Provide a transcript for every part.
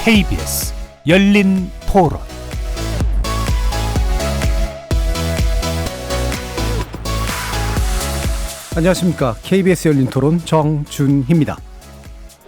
KBS 열린 토론. 안녕하십니까. KBS 열린 토론 정준희입니다.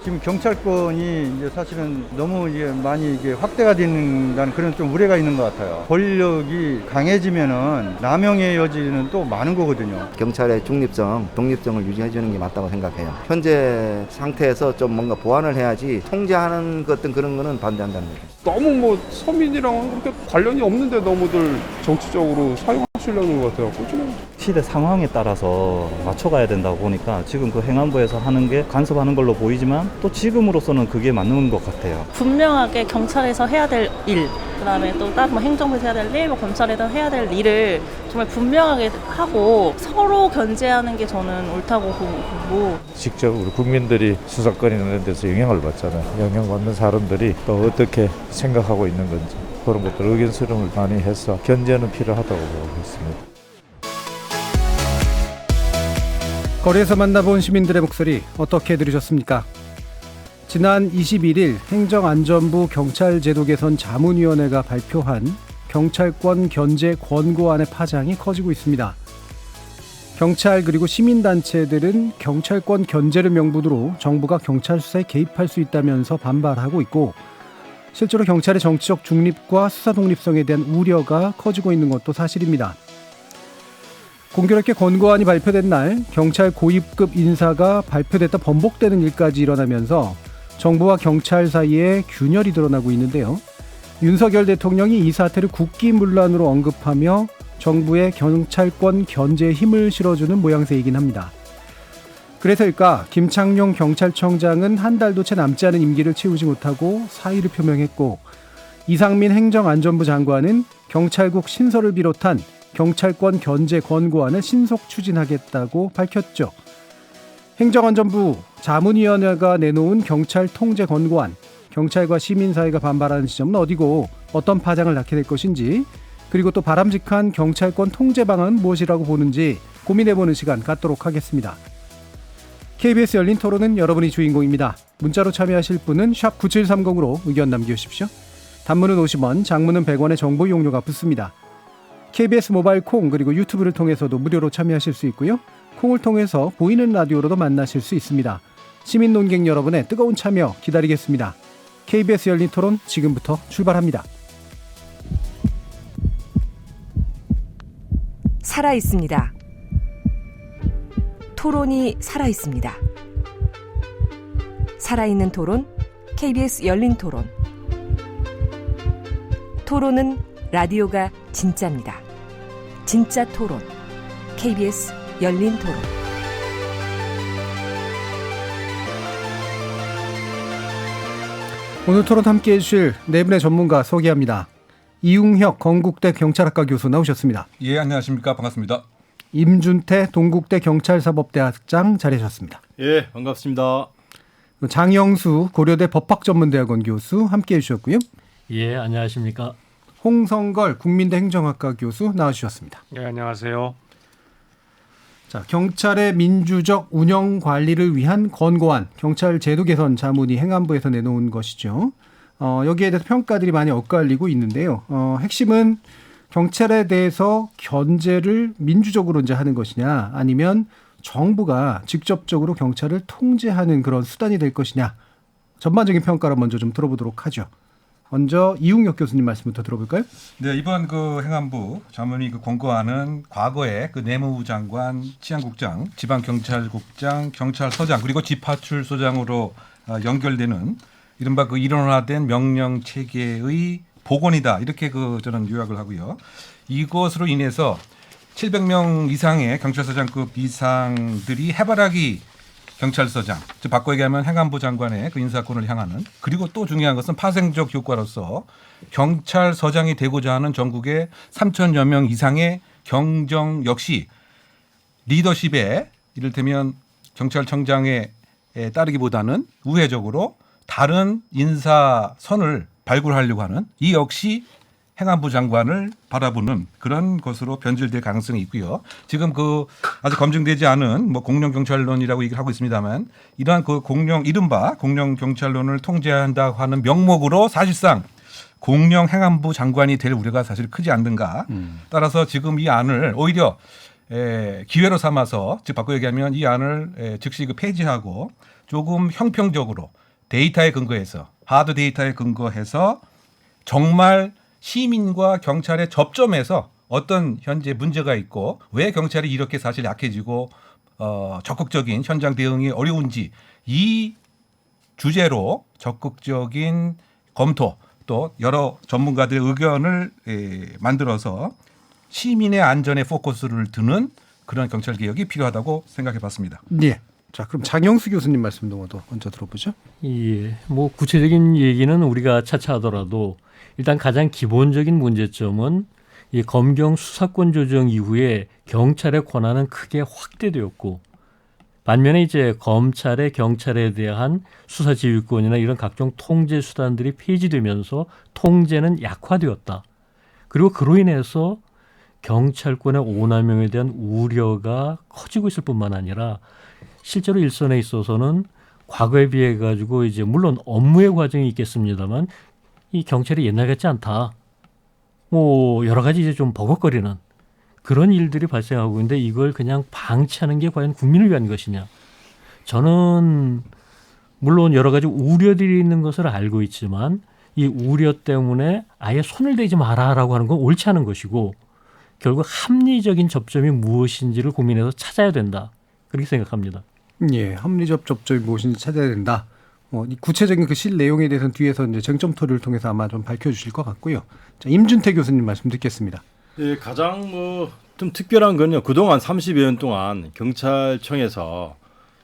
지금 경찰권이 이제 사실은 너무 이게 많이 이게 확대가 된다는 그런 좀 우려가 있는 것 같아요. 권력이 강해지면은 남용의 여지는 또 많은 거거든요. 경찰의 중립성, 독립성을 유지해 주는 게 맞다고 생각해요. 현재 상태에서 좀 뭔가 보완을 해야지 통제하는 어떤 그런 거는 반대한다는 거죠. 너무 서민이랑 그렇게 관련이 없는데 너무들 정치적으로 사용하시려는 것 같아요. 좀 시대 상황에 따라서 맞춰가야 된다고 보니까 지금 그 행안부에서 하는 게 간섭하는 걸로 보이지만 또 지금으로서는 그게 맞는 것 같아요. 분명하게 경찰에서 해야 될 일, 그다음에 또 다른 뭐 행정부에서 해야 될 일, 뭐 검찰에서 해야 될 일을 정말 분명하게 하고 서로 견제하는 게 저는 옳다고 보고, 직접 우리 국민들이 수사권이 있는 데서 영향을 받잖아요. 영향받는 사람들이 또 어떻게 생각하고 있는 건지 그런 것들 의견 수렴을 많이 해서 견제는 필요하다고 보고 있습니다. 거리에서 만나본 시민들의 목소리 어떻게 들으셨습니까? 지난 21일 행정안전부 경찰제도 개선 자문위원회가 발표한 경찰권 견제 권고안의 파장이 커지고 있습니다. 경찰 그리고 시민단체들은 경찰권 견제를 명분으로 정부가 경찰 수사에 개입할 수 있다면서 반발하고 있고, 실제로 경찰의 정치적 중립과 수사 독립성에 대한 우려가 커지고 있는 것도 사실입니다. 공교롭게 권고안이 발표된 날 경찰 고위급 인사가 발표됐다 번복되는 일까지 일어나면서 정부와 경찰 사이에 균열이 드러나고 있는데요. 윤석열 대통령이 이 사태를 국기문란으로 언급하며 정부의 경찰권 견제에 힘을 실어주는 모양새이긴 합니다. 그래서일까 김창룡 경찰청장은 한 달도 채 남지 않은 임기를 채우지 못하고 사의를 표명했고, 이상민 행정안전부 장관은 경찰국 신설을 비롯한 경찰권 견제 권고안을 신속 추진하겠다고 밝혔죠. 행정안전부 자문위원회가 내놓은 경찰 통제 권고안, 경찰과 시민사회가 반발하는 지점은 어디고 어떤 파장을 낳게 될 것인지, 그리고 또 바람직한 경찰권 통제 방안은 무엇이라고 보는지 고민해보는 시간 갖도록 하겠습니다. KBS 열린 토론은 여러분이 주인공입니다. 문자로 참여하실 분은 샵 9730으로 의견 남겨주십시오. 단문은 50원, 장문은 100원의 정보 이용료가 붙습니다. KBS 모바일 콩 그리고 유튜브를 통해서도 무료로 참여하실 수 있고요. 콩을 통해서 보이는 라디오로도 만나실 수 있습니다. 시민 논객 여러분의 뜨거운 참여 기다리겠습니다. KBS 열린 토론 지금부터 출발합니다. 살아있습니다. 토론이 살아있습니다. 살아있는 토론, KBS 열린 토론. 토론은 라디오가 진짜입니다. 진짜 토론, KBS 열린 토론. 오늘 토론 함께해 주실 네 분의 전문가 소개합니다. 이웅혁 건국대 경찰학과 교수 나오셨습니다. 예, 안녕하십니까. 반갑습니다. 임준태 동국대 경찰사법대학장 자리하셨습니다. 예, 반갑습니다. 장영수 고려대 법학전문대학원 교수 함께해 주셨고요. 예, 안녕하십니까. 홍성걸 국민대 행정학과 교수 나와주셨습니다. 네, 안녕하세요. 자, 경찰의 민주적 운영 관리를 위한 권고안, 경찰 제도 개선 자문이 행안부에서 내놓은 것이죠. 여기에 대해서 평가들이 많이 엇갈리고 있는데요. 핵심은 경찰에 대해서 견제를 민주적으로 이제 하는 것이냐, 아니면 정부가 직접적으로 경찰을 통제하는 그런 수단이 될 것이냐, 전반적인 평가를 먼저 좀 들어보도록 하죠. 먼저 이웅혁 교수님 말씀부터 들어볼까요? 네, 이번 그 행안부 자문위 그 권고안은 과거에 그 내무부 장관, 치안국장, 지방경찰국장, 경찰서장 그리고 지파출소장으로 연결되는 이른바 그 일원화된 명령 체계의 복원이다, 이렇게 그 저는 요약을 하고요. 이것으로 인해서 700명 이상의 경찰서장급 이상들이 해바라기 경찰서장, 즉 바꿔 얘기하면 행안부 장관의 그 인사권을 향하는, 그리고 또 중요한 것은 파생적 효과로서 경찰서장이 되고자 하는 전국의 3,000여 명 이상의 경정 역시 리더십에 이를테면 경찰청장에 따르기보다는 우회적으로 다른 인사선을 발굴하려고 하는, 이 역시 행안부 장관을 바라보는 그런 것으로 변질될 가능성이 있고요. 지금 그 아직 검증되지 않은 뭐 공룡 경찰론이라고 얘기를 하고 있습니다만 이러한 그 이른바 공룡 경찰론을 통제한다고 하는 명목으로 사실상 공룡 행안부 장관이 될 우려가 사실 크지 않는가. 따라서 지금 이 안을 오히려 기회로 삼아서 즉 바꿔 얘기하면 이 안을 즉시 그 폐지하고 조금 형평적으로 데이터에 근거해서 하드 데이터에 근거해서 정말 시민과 경찰의 접점에서 어떤 현재 문제가 있고 왜 경찰이 이렇게 사실 약해지고 적극적인 현장 대응이 어려운지 이 주제로 적극적인 검토 또 여러 전문가들의 의견을 만들어서 시민의 안전에 포커스를 두는 그런 경찰 개혁이 필요하다고 생각해 봤습니다. 네. 자, 그럼 장영수 교수님 말씀도 먼저 들어보죠. 예, 뭐 구체적인 얘기는 우리가 차차 하더라도 일단 가장 기본적인 문제점은 이 검경 수사권 조정 이후에 경찰의 권한은 크게 확대되었고 반면에 이제 검찰의 경찰에 대한 수사 지휘권이나 이런 각종 통제 수단들이 폐지되면서 통제는 약화되었다. 그리고 그로 인해서 경찰권의 오남용에 대한 우려가 커지고 있을 뿐만 아니라 실제로 일선에 있어서는 과거에 비해 가지고 이제 물론 업무의 과정이 있겠습니다만 이 경찰이 옛날 같지 않다. 뭐 여러 가지 이제 좀 버벅거리는 그런 일들이 발생하고 있는데 이걸 그냥 방치하는 게 과연 국민을 위한 것이냐. 저는 물론 여러 가지 우려들이 있는 것을 알고 있지만 이 우려 때문에 아예 손을 대지 마라라고 하는 건 옳지 않은 것이고 결국 합리적인 접점이 무엇인지를 고민해서 찾아야 된다. 그렇게 생각합니다. 예, 합리적 접점이 무엇인지 찾아야 된다. 이 구체적인 그 실 내용에 대해서는 뒤에서 이제 쟁점토를 통해서 아마 좀 밝혀주실 것 같고요. 자, 임준태 교수님 말씀 듣겠습니다. 예, 가장 좀 특별한 건요. 그동안 30여 년 동안 경찰청에서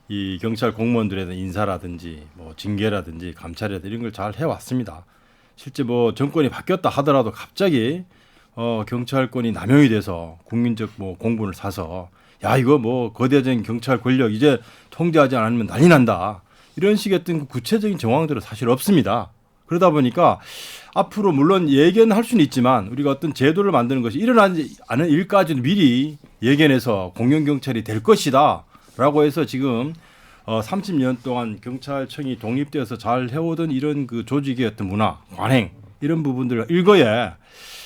이 경찰 공무원들에 대한 인사라든지 뭐 징계라든지 감찰이라든지 이런 걸 잘 해왔습니다. 실제 뭐 정권이 바뀌었다 하더라도 갑자기 경찰권이 남용이 돼서 국민적 뭐 공분을 사서 야 이거 뭐 거대적인 경찰 권력 이제 통제하지 않으면 난리 난다. 이런 식의 어떤 구체적인 정황들은 사실 없습니다. 그러다 보니까 앞으로 물론 예견할 수는 있지만 우리가 어떤 제도를 만드는 것이 일어나지 않은 일까지는 미리 예견해서 공영경찰이 될 것이다 라고 해서 지금 30년 동안 경찰청이 독립되어서 잘 해오던 이런 그 조직의 어떤 문화, 관행 이런 부분들을 일거에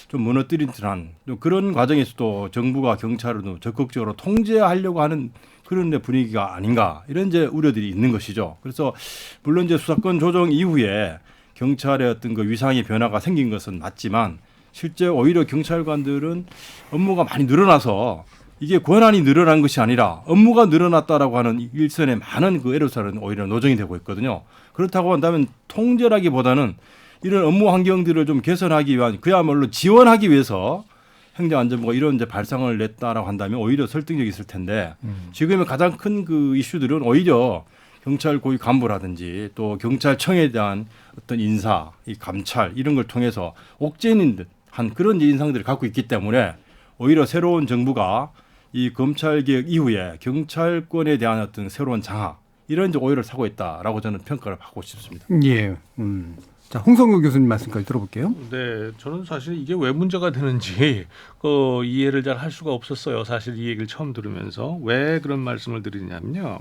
좀 무너뜨린 듯한 그런 과정에서도 정부가 경찰을 적극적으로 통제하려고 하는 그런 분위기가 아닌가 이런 이제 우려들이 있는 것이죠. 그래서 물론 이제 수사권 조정 이후에 경찰의 어떤 그 위상의 변화가 생긴 것은 맞지만 실제 오히려 경찰관들은 업무가 많이 늘어나서 이게 권한이 늘어난 것이 아니라 업무가 늘어났다라고 하는 일선의 많은 그 애로사항은 오히려 노정이 되고 있거든요. 그렇다고 한다면 통제라기보다는 이런 업무 환경들을 좀 개선하기 위한 그야말로 지원하기 위해서 행정안전부가 이런 이제 발상을 냈다라고 한다면 오히려 설득력이 있을 텐데 지금의 가장 큰 그 이슈들은 오히려 경찰 고위 간부라든지 또 경찰청에 대한 어떤 인사, 이 감찰 이런 걸 통해서 옥죄는 듯한 그런 인상들을 갖고 있기 때문에 오히려 새로운 정부가 이 검찰개혁 이후에 경찰권에 대한 어떤 새로운 장악 이런 이제 오해를 사고 있다라고 저는 평가를 받고 싶습니다. 예. 자, 홍성규 교수님 말씀까지 들어볼게요. 네, 저는 사실 이게 왜 문제가 되는지 이해를 잘 할 수가 없었어요. 사실 이 얘기를 처음 들으면서 왜 그런 말씀을 드리냐면요.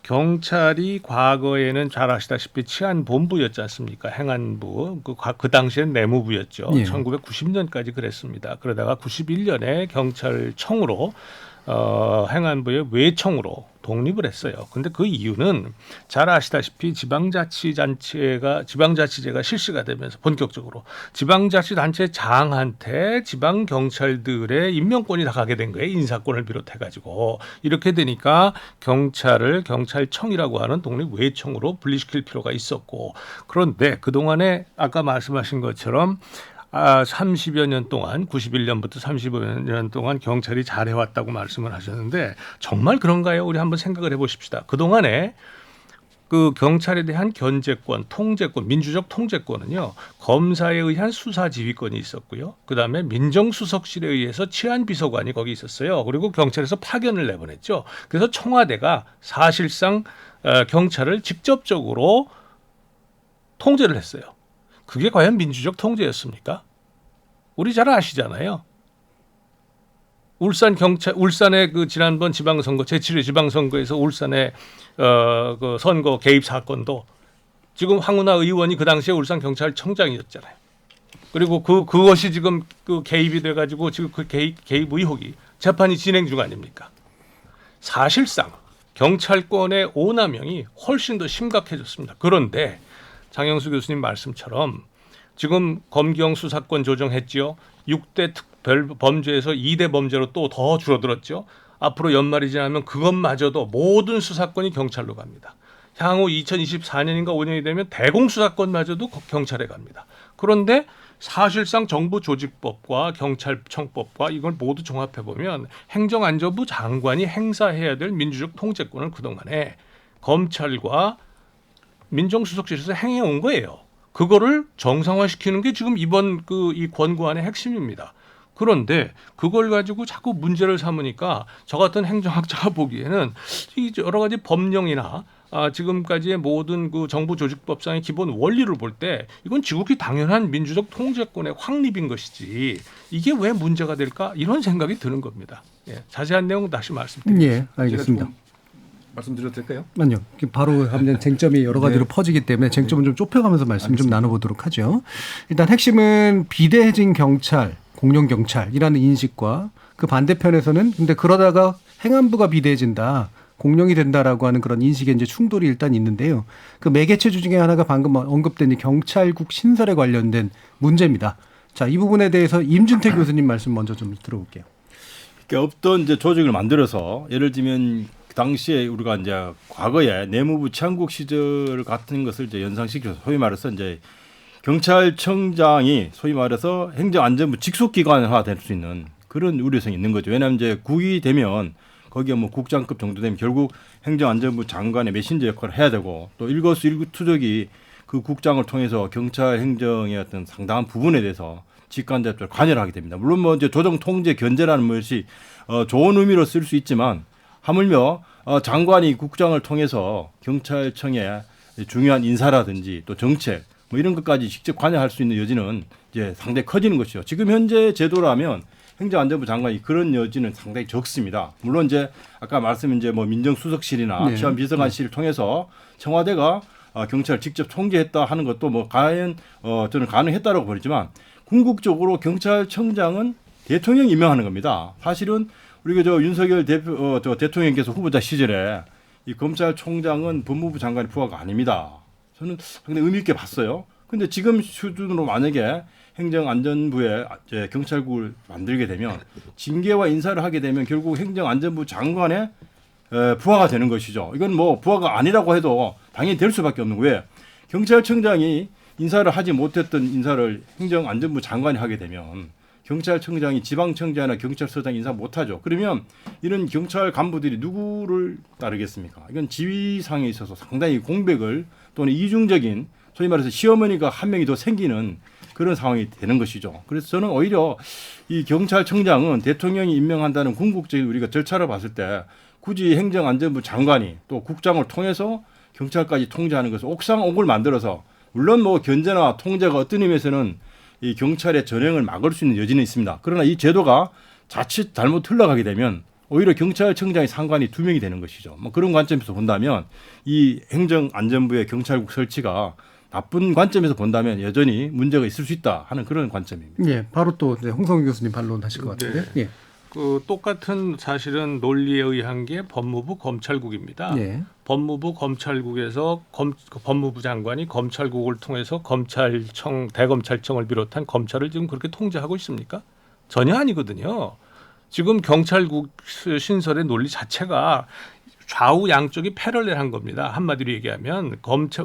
경찰이 과거에는 잘 아시다시피 치안본부였지 않습니까? 행안부. 그 당시엔 내무부였죠. 예. 1990년까지 그랬습니다. 그러다가 91년에 경찰청으로 행안부의 외청으로 독립을 했어요. 근데 그 이유는 잘 아시다시피 지방자치제가 실시가 되면서 본격적으로 지방자치단체 장한테 지방경찰들의 임명권이 다 가게 된 거예요. 인사권을 비롯해가지고. 이렇게 되니까 경찰을 경찰청이라고 하는 독립 외청으로 분리시킬 필요가 있었고 그런데 그동안에 아까 말씀하신 것처럼 30여 년 동안 91년부터 30여 년 동안 경찰이 잘해왔다고 말씀을 하셨는데 정말 그런가요? 우리 한번 생각을 해보십시다. 그동안에 그 경찰에 대한 견제권, 통제권, 민주적 통제권은요. 검사에 의한 수사 지휘권이 있었고요. 그다음에 민정수석실에 의해서 치안비서관이 거기 있었어요. 그리고 경찰에서 파견을 내보냈죠. 그래서 청와대가 사실상 경찰을 직접적으로 통제를 했어요. 그게 과연 민주적 통제였습니까? 우리 잘 아시잖아요. 울산의 그 지난번 지방선거 제7회 지방선거에서 울산의 그 선거 개입 사건도 지금 황운하 의원이 그 당시에 울산 경찰청장이었잖아요. 그리고 그것이 지금 그 개입이 돼가지고 지금 그 개입 의혹이 재판이 진행 중 아닙니까? 사실상 경찰권의 오남용이 훨씬 더 심각해졌습니다. 그런데 장영수 교수님 말씀처럼 지금 검경 수사권 조정했지요. 6대 특별 범죄에서 2대 범죄로 또 더 줄어들었죠. 앞으로 연말이 지나면 그것마저도 모든 수사권이 경찰로 갑니다. 향후 2024년인가 5년이 되면 대공수사권마저도 경찰에 갑니다. 그런데 사실상 정부조직법과 경찰청법과 이걸 모두 종합해보면 행정안전부 장관이 행사해야 될 민주적 통제권을 그동안에 검찰과 민정수석실에서 행해온 거예요. 그거를 정상화시키는 게 지금 이번 이 권고안의 핵심입니다. 그런데 그걸 가지고 자꾸 문제를 삼으니까 저 같은 행정학자가 보기에는 이 여러 가지 법령이나 지금까지의 모든 그 정부조직법상의 기본 원리를 볼 때 이건 지극히 당연한 민주적 통제권의 확립인 것이지 이게 왜 문제가 될까 이런 생각이 드는 겁니다. 예, 자세한 내용 다시 말씀드리겠습니다. 예, 알겠습니다. 말씀드려도 될까요? 아니요. 바로 하면 쟁점이 여러 가지로 네. 퍼지기 때문에 쟁점은 좀 좁혀가면서 말씀 좀 나눠보도록 하죠. 일단 핵심은 비대해진 경찰, 공룡경찰이라는 인식과 그 반대편에서는 근데 그러다가 행안부가 비대해진다. 공룡이 된다라고 하는 그런 인식의 이제 충돌이 일단 있는데요. 그 매개체 중에 하나가 방금 언급된 이 경찰국 신설에 관련된 문제입니다. 자, 이 부분에 대해서 임준태 교수님 말씀 먼저 좀 들어볼게요. 그러니까 없던 이제 조직을 만들어서 예를 들면 그 당시에 우리가 이제 과거에 내무부 치안국 시절 같은 것을 이제 연상시켜서 소위 말해서 이제 경찰청장이 소위 말해서 행정안전부 직속기관화 될 수 있는 그런 우려성이 있는 거죠. 왜냐하면 이제 국이 되면 거기에 뭐 국장급 정도 되면 결국 행정안전부 장관의 메신저 역할을 해야 되고 또 일거수일투족이 그 국장을 통해서 경찰 행정의 어떤 상당한 부분에 대해서 직간접적으로 관여를 하게 됩니다. 물론 뭐 이제 조정 통제 견제라는 것이 좋은 의미로 쓸 수 있지만 하물며 장관이 국장을 통해서 경찰청의 중요한 인사라든지 또 정책 뭐 이런 것까지 직접 관여할 수 있는 여지는 이제 상당히 커지는 것이죠. 지금 현재 제도라면 행정안전부 장관이 그런 여지는 상당히 적습니다. 물론 이제 아까 말씀 이제 뭐 민정수석실이나 네. 치안비서관실을 통해서 청와대가 경찰을 직접 통제했다 하는 것도 뭐 과연 저는 가능했다라고 보지만 궁극적으로 경찰청장은 대통령이 임명하는 겁니다. 사실은 우리가 저 윤석열 대통령께서 후보자 시절에 이 검찰총장은 법무부 장관의 부하가 아닙니다. 저는 상당히 의미 있게 봤어요. 근데 지금 수준으로 만약에 행정안전부에 경찰국을 만들게 되면 징계와 인사를 하게 되면 결국 행정안전부 장관의 부하가 되는 것이죠. 이건 뭐 부하가 아니라고 해도 당연히 될 수밖에 없는 거예요. 경찰청장이 인사를 하지 못했던 인사를 행정안전부 장관이 하게 되면 경찰청장이 지방청장이나 경찰서장 인사 못하죠. 그러면 이런 경찰 간부들이 누구를 따르겠습니까? 이건 지위상에 있어서 상당히 공백을 또는 이중적인 소위 말해서 시어머니가 한 명이 더 생기는 그런 상황이 되는 것이죠. 그래서 저는 오히려 이 경찰청장은 대통령이 임명한다는 궁극적인 우리가 절차를 봤을 때 굳이 행정안전부 장관이 또 국장을 통해서 경찰까지 통제하는 것을 옥상옥을 만들어서 물론 뭐 견제나 통제가 어떤 의미에서는 이 경찰의 전횡을 막을 수 있는 여지는 있습니다. 그러나 이 제도가 자칫 잘못 흘러가게 되면 오히려 경찰청장의 상관이 2명이 되는 것이죠. 뭐 그런 관점에서 본다면 이 행정안전부의 경찰국 설치가 나쁜 관점에서 본다면 여전히 문제가 있을 수 있다 하는 그런 관점입니다. 예, 바로 또 홍성규 교수님 반론하실 것 같은데. 네. 예. 그 똑같은 사실은 논리에 의한 게 법무부 검찰국입니다. 예. 법무부 검찰국에서 법무부 장관이 검찰국을 통해서 검찰청, 대검찰청을 비롯한 검찰을 지금 그렇게 통제하고 있습니까? 전혀 아니거든요. 지금 경찰국 신설의 논리 자체가 좌우 양쪽이 패럴렐한 겁니다. 한마디로 얘기하면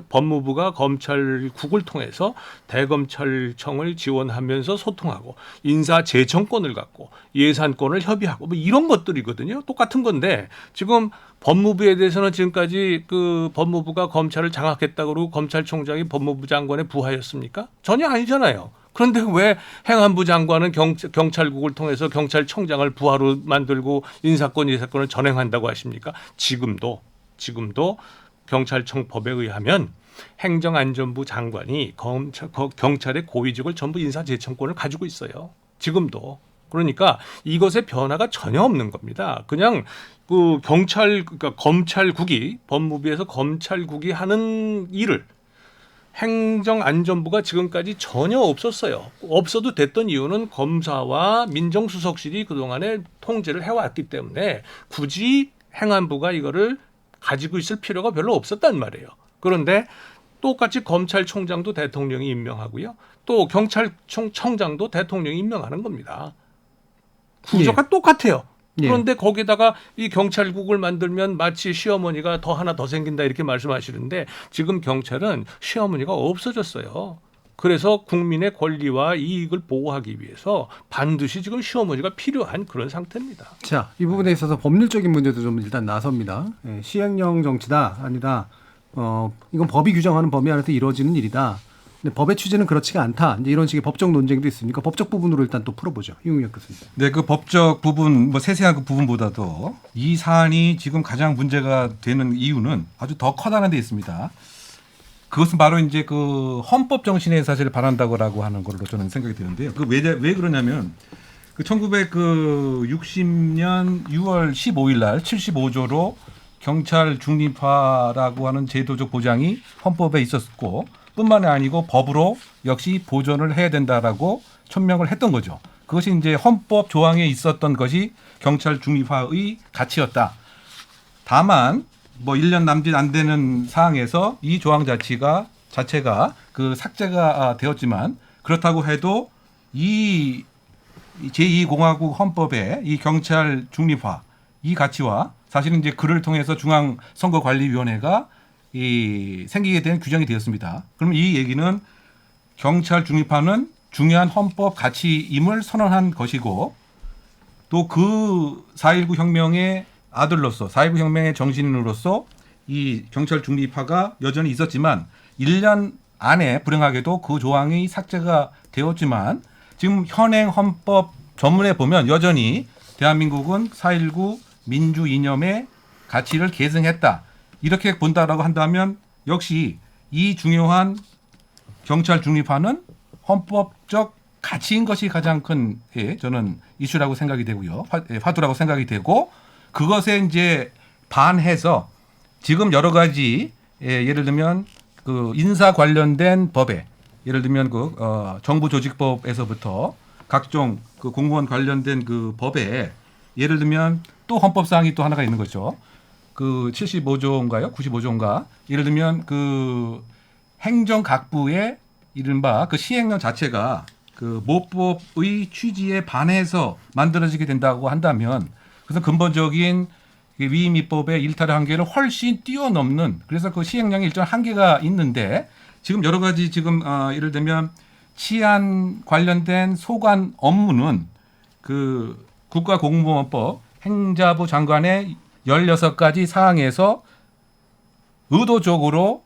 법무부가 검찰국을 통해서 대검찰청을 지원하면서 소통하고 인사 재청권을 갖고 예산권을 협의하고 뭐 이런 것들이거든요. 똑같은 건데 지금 법무부에 대해서는 지금까지 그 법무부가 검찰을 장악했다고 그러고 검찰총장이 법무부 장관의 부하였습니까? 전혀 아니잖아요. 그런데 왜 행안부 장관은 경찰국을 통해서 경찰청장을 부하로 만들고 인사권, 예산권을 전행한다고 하십니까? 지금도 경찰청법에 의하면 행정안전부 장관이 경찰의 고위직을 전부 인사재청권을 가지고 있어요. 지금도. 그러니까 이것에 변화가 전혀 없는 겁니다. 그냥 그 그러니까 검찰국이 법무부에서 검찰국이 하는 일을 행정안전부가 지금까지 전혀 없었어요. 없어도 됐던 이유는 검사와 민정수석실이 그동안에 통제를 해왔기 때문에 굳이 행안부가 이거를 가지고 있을 필요가 별로 없었단 말이에요. 그런데 똑같이 검찰총장도 대통령이 임명하고요. 또 경찰청장도 대통령이 임명하는 겁니다. 구조가 똑같아요. 그런데 거기다가 이 경찰국을 만들면 마치 시어머니가 하나 더 생긴다 이렇게 말씀하시는데 지금 경찰은 시어머니가 없어졌어요. 그래서 국민의 권리와 이익을 보호하기 위해서 반드시 지금 시어머니가 필요한 그런 상태입니다. 자, 이 부분에 있어서 법률적인 문제도 좀 일단 나섭니다. 시행령 정치다 아니다. 이건 법이 규정하는 범위 안에서 이루어지는 일이다. 근데 법의 취지는 그렇지가 않다. 이제 이런 식의 법적 논쟁도 있으니까 법적 부분으로 일단 또 풀어보죠. 이웅혁 교수님. 네, 그 법적 부분, 뭐 세세한 그 부분보다도 이 사안이 지금 가장 문제가 되는 이유는 아주 더 커다란 데 있습니다. 그것은 바로 이제 그 헌법 정신에 사실 반한다고 하는 걸로 저는 생각이 드는데요. 그 왜 그러냐면 그 1960년 6월 15일 날 75조로 경찰 중립화라고 하는 제도적 보장이 헌법에 있었고 뿐만이 아니고 법으로 역시 보존을 해야 된다라고 천명을 했던 거죠. 그것이 이제 헌법 조항에 있었던 것이 경찰 중립화의 가치였다. 다만 뭐 1년 남짓 안 되는 상황에서 이 조항 자체가 그 삭제가 되었지만 그렇다고 해도 이 제2공화국 헌법의 이 경찰 중립화 이 가치와 사실은 이제 그를 통해서 중앙선거관리위원회가 생기게 된 규정이 되었습니다. 그럼 이 얘기는 경찰 중립화는 중요한 헌법 가치임을 선언한 것이고 또 그 4.19 혁명의 아들로서 4.19 혁명의 정신으로서 이 경찰 중립화가 여전히 있었지만 1년 안에 불행하게도 그 조항이 삭제가 되었지만 지금 현행 헌법 전문에 보면 여전히 대한민국은 4.19 민주 이념의 가치를 계승했다. 이렇게 본다라고 한다면 역시 이 중요한 경찰 중립화는 헌법적 가치인 것이 가장 큰 저는 이슈라고 생각이 되고요. 화두라고 생각이 되고 그것에 이제 반해서 지금 여러 가지 예를 들면 그 인사 관련된 법에 예를 들면 그 정부조직법에서부터 각종 그 공무원 관련된 그 법에 예를 들면 또 헌법 사항이 또 하나가 있는 거죠. 그 75조인가요? 95조인가? 예를 들면 그 행정각부의 이른바 그 시행령 자체가 그 모법의 취지에 반해서 만들어지게 된다고 한다면 그래서 근본적인 위임 입법의 일탈의 한계를 훨씬 뛰어넘는 그래서 그 시행령에 일정 한계가 있는데 지금 여러 가지 지금 예를 들면 치안 관련된 소관 업무는 그 국가공무원법 행자부 장관의 16가지 사항에서 의도적으로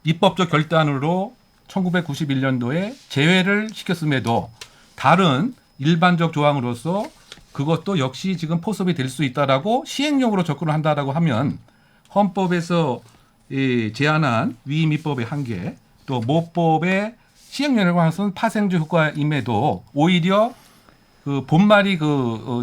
입법적 결단으로 1991년도에 제외를 시켰음에도 다른 일반적 조항으로서 그것도 역시 지금 포섭이 될 수 있다라고 시행령으로 접근을 한다라고 하면 헌법에서 제한한 위임 입법의 한계 또 모법의 시행령에 관해서는 파생적 효과임에도 오히려 그 본말이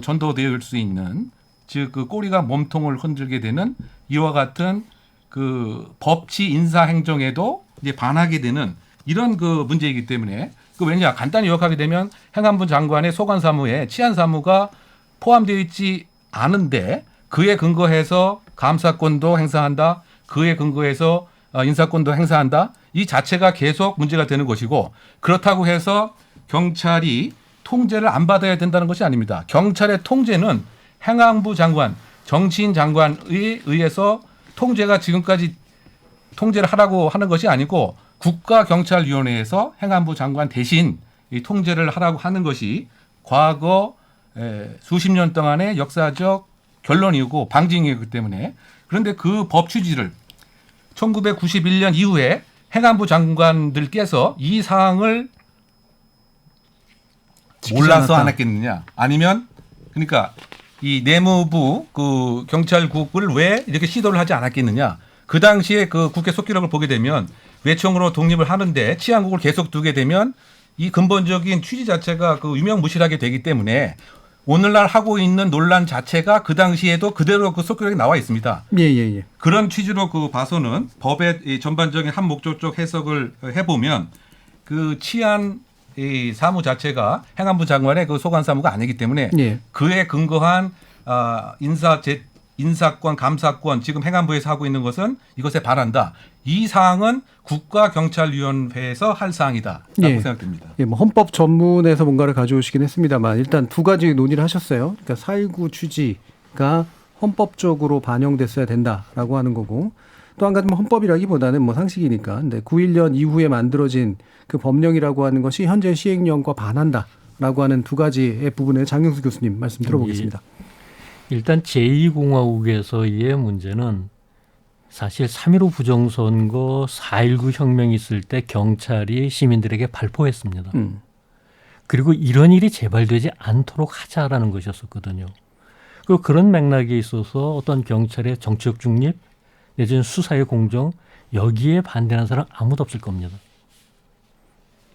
전도될 수 있는 즉 그 꼬리가 몸통을 흔들게 되는 이와 같은 그 법치 인사 행정에도 이제 반하게 되는 이런 그 문제이기 때문에 그 왜냐 간단히 요약하게 되면 행안부 장관의 소관 사무에 치안 사무가 포함되어 있지 않은데 그에 근거해서 감사권도 행사한다. 그에 근거해서 인사권도 행사한다. 이 자체가 계속 문제가 되는 것이고 그렇다고 해서 경찰이 통제를 안 받아야 된다는 것이 아닙니다. 경찰의 통제는 행안부 장관, 정치인 장관에 의해서 통제가 지금까지 통제를 하라고 하는 것이 아니고 국가경찰위원회에서 행안부 장관 대신 이 통제를 하라고 하는 것이 과거 수십 년 동안의 역사적 결론이고 방증이기 때문에 그런데 그 법 취지를 1991년 이후에 행안부 장관들께서 이 사항을 몰라서 안 했겠느냐 아니면 그러니까 이 내무부 그 경찰국을 왜 이렇게 시도를 하지 않았겠느냐 그 당시에 그 국회 속기록을 보게 되면 외청으로 독립을 하는데 치안국을 계속 두게 되면 이 근본적인 취지 자체가 그 유명무실하게 되기 때문에 오늘날 하고 있는 논란 자체가 그 당시에도 그대로 그 속격에 나와 있습니다. 예. 그런 취지로 그 봐서는 법의 이 전반적인 한 목적적 해석을 해보면 그 치안 이 사무 자체가 행안부 장관의 그 소관 사무가 아니기 때문에 예. 그에 근거한 인사권, 감사권 지금 행안부에서 하고 있는 것은 이것에 반한다. 이 사항은 국가경찰위원회에서 할 사항이다라고 예. 생각됩니다. 예, 뭐 헌법 전문에서 뭔가를 가져오시긴 했습니다만 일단 두 가지 논의를 하셨어요. 그러니까 4.19 취지가 헌법적으로 반영됐어야 된다라고 하는 거고 또 한 가지 뭐 헌법이라기보다는 뭐 상식이니까 근데 9.1년 이후에 만들어진 그 법령이라고 하는 것이 현재 시행령과 반한다라고 하는 두 가지의 부분에 장영수 교수님 말씀 들어보겠습니다. 일단 제2공화국에서의 문제는 사실 3.15 부정선거 4.19 혁명이 있을 때 경찰이 시민들에게 발포했습니다. 그리고 이런 일이 재발되지 않도록 하자라는 것이었었거든요. 그리고 그런 맥락에 있어서 어떤 경찰의 정치적 중립 내지는 수사의 공정 여기에 반대하는 사람 아무도 없을 겁니다.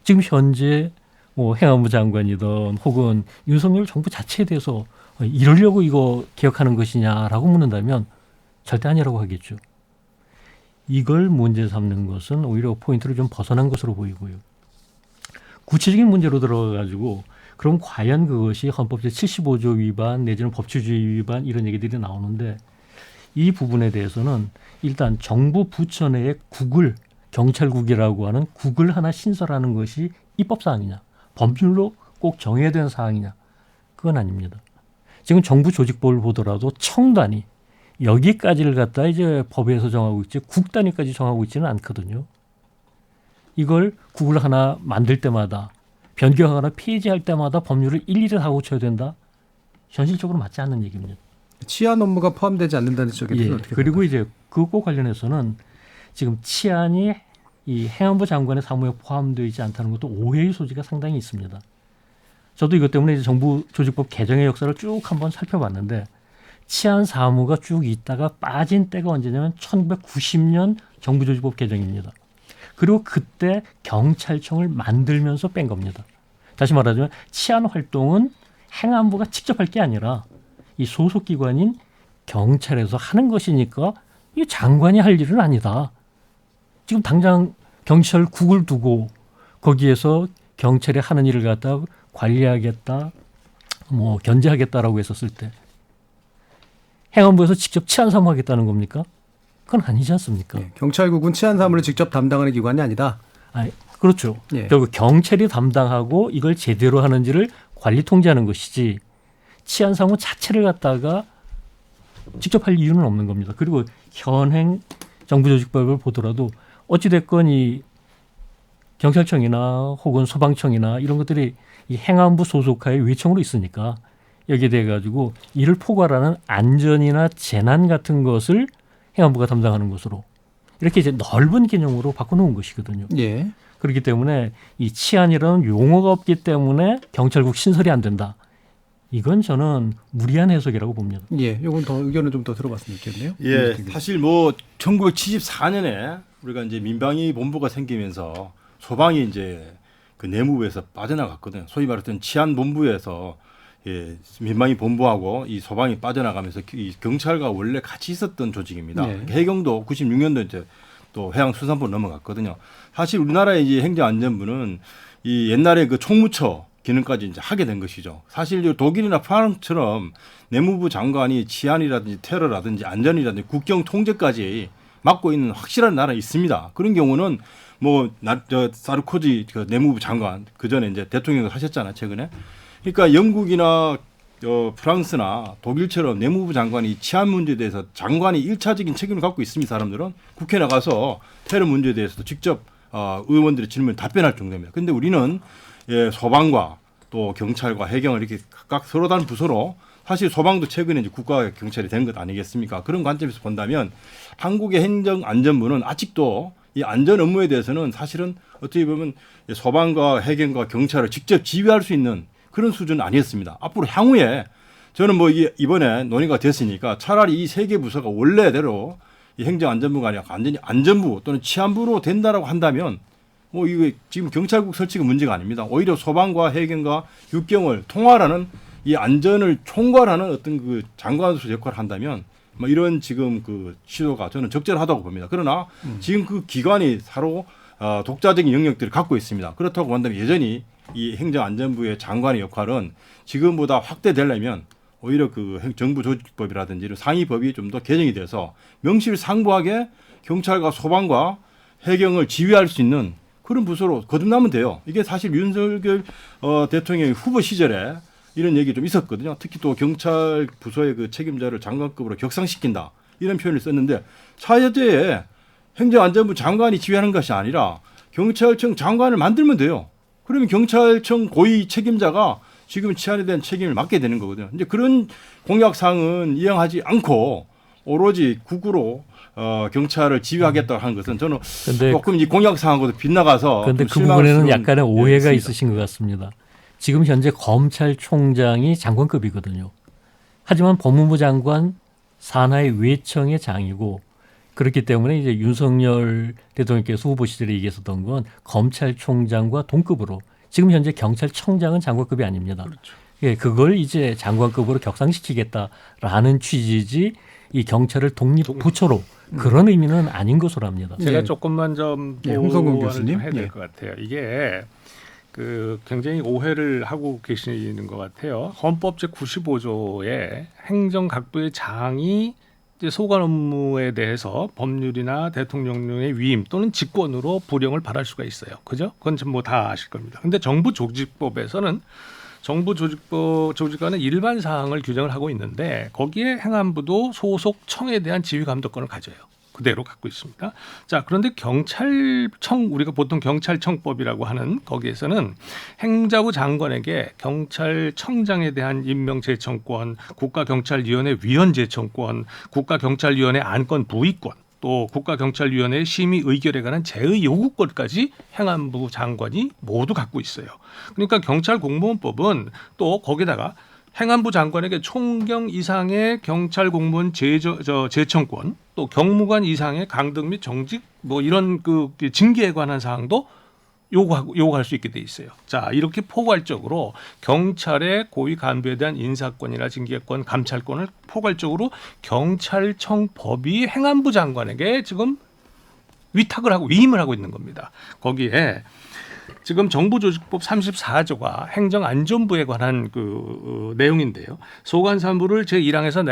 지금 현재 뭐 행안부 장관이든 혹은 윤석열 정부 자체에 대해서 이러려고 이거 개혁하는 것이냐라고 묻는다면 절대 아니라고 하겠죠. 이걸 문제 삼는 것은 오히려 포인트를 좀 벗어난 것으로 보이고요. 구체적인 문제로 들어가가지고 그럼 과연 그것이 헌법 제75조 위반 내지는 법치주의 위반 이런 얘기들이 나오는데 이 부분에 대해서는 일단 정부 부처 내에 국을 경찰국이라고 하는 국을 하나 신설하는 것이 입법사항이냐 법률로 꼭 정해야 되는 사항이냐 그건 아닙니다. 지금 정부 조직법을 보더라도 청단위 여기까지를 갖다 이제 법에서 정하고 있지 국단위까지 정하고 있지는 않거든요. 이걸 국을 하나 만들 때마다 변경하거나 폐지할 때마다 법률을 일일이 다 고쳐야 된다. 현실적으로 맞지 않는 얘기입니다. 치안 업무가 포함되지 않는다는 쪽에 예. 어떻게 그리고 볼까요? 이제 그것과 관련해서는 지금 치안이 이 행안부 장관의 사무에 포함되어 있지 않다는 것도 오해의 소지가 상당히 있습니다. 저도 이것 때문에 이제 정부 조직법 개정의 역사를 쭉 한번 살펴봤는데 치안 사무가 쭉 있다가 빠진 때가 언제냐면 1990년 정부 조직법 개정입니다. 그리고 그때 경찰청을 만들면서 뺀 겁니다. 다시 말하자면 치안 활동은 행안부가 직접 할 게 아니라 이 소속기관인 경찰에서 하는 것이니까 이 장관이 할 일은 아니다. 지금 당장 경찰국을 두고 거기에서 경찰이 하는 일을 갖다 관리하겠다, 뭐 견제하겠다라고 했었을 때 행안부에서 직접 치안 사무하겠다는 겁니까? 그건 아니지 않습니까? 예, 경찰국은 치안 사무를 직접 담당하는 기관이 아니다. 그렇죠. 예. 결국 경찰이 담당하고 이걸 제대로 하는지를 관리 통제하는 것이지 치안 사무 자체를 갖다가 직접 할 이유는 없는 겁니다. 그리고 현행 정부조직법을 보더라도 어찌됐건 이 경찰청이나 혹은 소방청이나 이런 것들이 이 행안부 소속하에 외청으로 있으니까 여기에 대해 가지고 이를 포괄하는 안전이나 재난 같은 것을 행안부가 담당하는 것으로 이렇게 이제 넓은 개념으로 바꿔놓은 것이거든요. 예. 그렇기 때문에 이 치안이라는 용어가 없기 때문에 경찰국 신설이 안 된다. 이건 저는 무리한 해석이라고 봅니다. 예, 이건 더 의견을 좀 더 들어봤으면 좋겠네요. 예, 사실 뭐 1974년에 우리가 이제 민방위 본부가 생기면서 소방이 이제 그 내무부에서 빠져나갔거든요. 소위 말했던 치안 본부에서 예, 민방위 본부하고 이 소방이 빠져나가면서 이 경찰과 원래 같이 있었던 조직입니다. 네. 해경도 96년도 이제 또 해양수산부 넘어갔거든요. 사실 우리나라의 이제 행정안전부는 이 옛날에 그 총무처 기능까지 이제 하게 된 것이죠. 사실 독일이나 프랑스처럼 내무부 장관이 치안이라든지 테러라든지 안전이라든지 국경 통제까지 맡고 있는 확실한 나라 있습니다. 그런 경우는 뭐 사르코지 그 내무부 장관 그 전에 이제 대통령을 하셨잖아요, 최근에. 그러니까 영국이나 프랑스나 독일처럼 내무부 장관이 치안 문제에 대해서 장관이 1차적인 책임을 갖고 있습니다. 사람들은 국회에 나가서 테러 문제에 대해서도 직접 의원들의 질문에 답변할 정도입니다. 그런데 우리는 예, 소방과 또 경찰과 해경을 이렇게 각각 서로 다른 부서로 사실 소방도 최근에 이제 국가 경찰이 된 것 아니겠습니까? 그런 관점에서 본다면 한국의 행정안전부는 아직도 이 안전 업무에 대해서는 사실은 어떻게 보면 소방과 해경과 경찰을 직접 지휘할 수 있는 그런 수준은 아니었습니다. 앞으로 향후에 저는 뭐 이번에 논의가 됐으니까 차라리 이 세 개 부서가 원래대로 이 행정안전부가 아니라 완전히 안전부 또는 치안부로 된다라고 한다면 뭐 이거 지금 경찰국 설치가 문제가 아닙니다. 오히려 소방과 해경과 육경을 통할하는 이 안전을 총괄하는 어떤 그 장관으로서 역할을 한다면 뭐 이런 지금 그 시도가 저는 적절하다고 봅니다. 그러나 지금 그 기관이 서로 독자적인 영역들을 갖고 있습니다. 그렇다고 한다면 여전히 이 행정안전부의 장관의 역할은 지금보다 확대되려면 오히려 그 정부 조직법이라든지 이런 상위법이 좀 더 개정이 돼서 명실상부하게 경찰과 소방과 해경을 지휘할 수 있는 그런 부서로 거듭나면 돼요. 이게 사실 윤석열 대통령의 후보 시절에 이런 얘기 좀 있었거든요. 특히 또 경찰 부서의 그 책임자를 장관급으로 격상시킨다 이런 표현을 썼는데 차제에 행정안전부 장관이 지휘하는 것이 아니라 경찰청 장관을 만들면 돼요. 그러면 경찰청 고위 책임자가 지금 치안에 대한 책임을 맡게 되는 거거든요. 이제 그런 공약사항은 이행하지 않고 오로지 국으로 경찰을 지휘하겠다 하는 것은 저는 조금 이 공약사항하고도 빗나가서. 그런데 그 부분에는 약간의 오해가 있으신 것 같습니다. 지금 현재 검찰총장이 장관급이거든요. 하지만 법무부 장관 산하의 외청의 장이고 그렇기 때문에 이제 윤석열 대통령께서 후보 시절에 얘기했었던 건 검찰총장과 동급으로 지금 현재 경찰청장은 장관급이 아닙니다. 그렇죠. 예, 그걸 이제 장관급으로 격상시키겠다라는 취지지 이 경찰을 독립부처로 그런 의미는 아닌 것으로 합니다. 제가 조금만 좀 홍성근 교수님 해야 될 것 같아요. 이게 그 굉장히 오해를 하고 계시는 것 같아요. 헌법 제95조에 행정각부의 장이 이제 소관 업무에 대해서 법률이나 대통령령의 위임 또는 직권으로 부령을 발할 수가 있어요. 그죠? 그건 뭐 다 아실 겁니다. 근데 정부 조직법에서는 정부 조직관은 일반 사항을 규정을 하고 있는데 거기에 행안부도 소속 청에 대한 지휘 감독권을 가져요. 그대로 갖고 있습니다. 자, 그런데 경찰청, 우리가 보통 경찰청법이라고 하는 거기에서는 행자부 장관에게 경찰청장에 대한 임명 제청권, 국가경찰위원회 위원 제청권, 국가경찰위원회 안건 부의권, 또 국가경찰위원회 심의 의결에 관한 제의 요구권까지 행안부 장관이 모두 갖고 있어요. 그러니까 경찰공무원법은 또 거기다가 행안부 장관에게 총경 이상의 경찰 공무원 제청권, 또 경무관 이상의 강등 및 정직 뭐 이런 그 징계에 관한 사항도 요구할 수 있게 돼 있어요. 자, 이렇게 포괄적으로 경찰의 고위 간부에 대한 인사권이나 징계권, 감찰권을 포괄적으로 경찰청 법이 행안부 장관에게 지금 위탁을 하고 위임을 하고 있는 겁니다. 거기에 지금 정부조직법 34조가 행정안전부에 관한 그 내용인데요. 소관사무를 제1항에서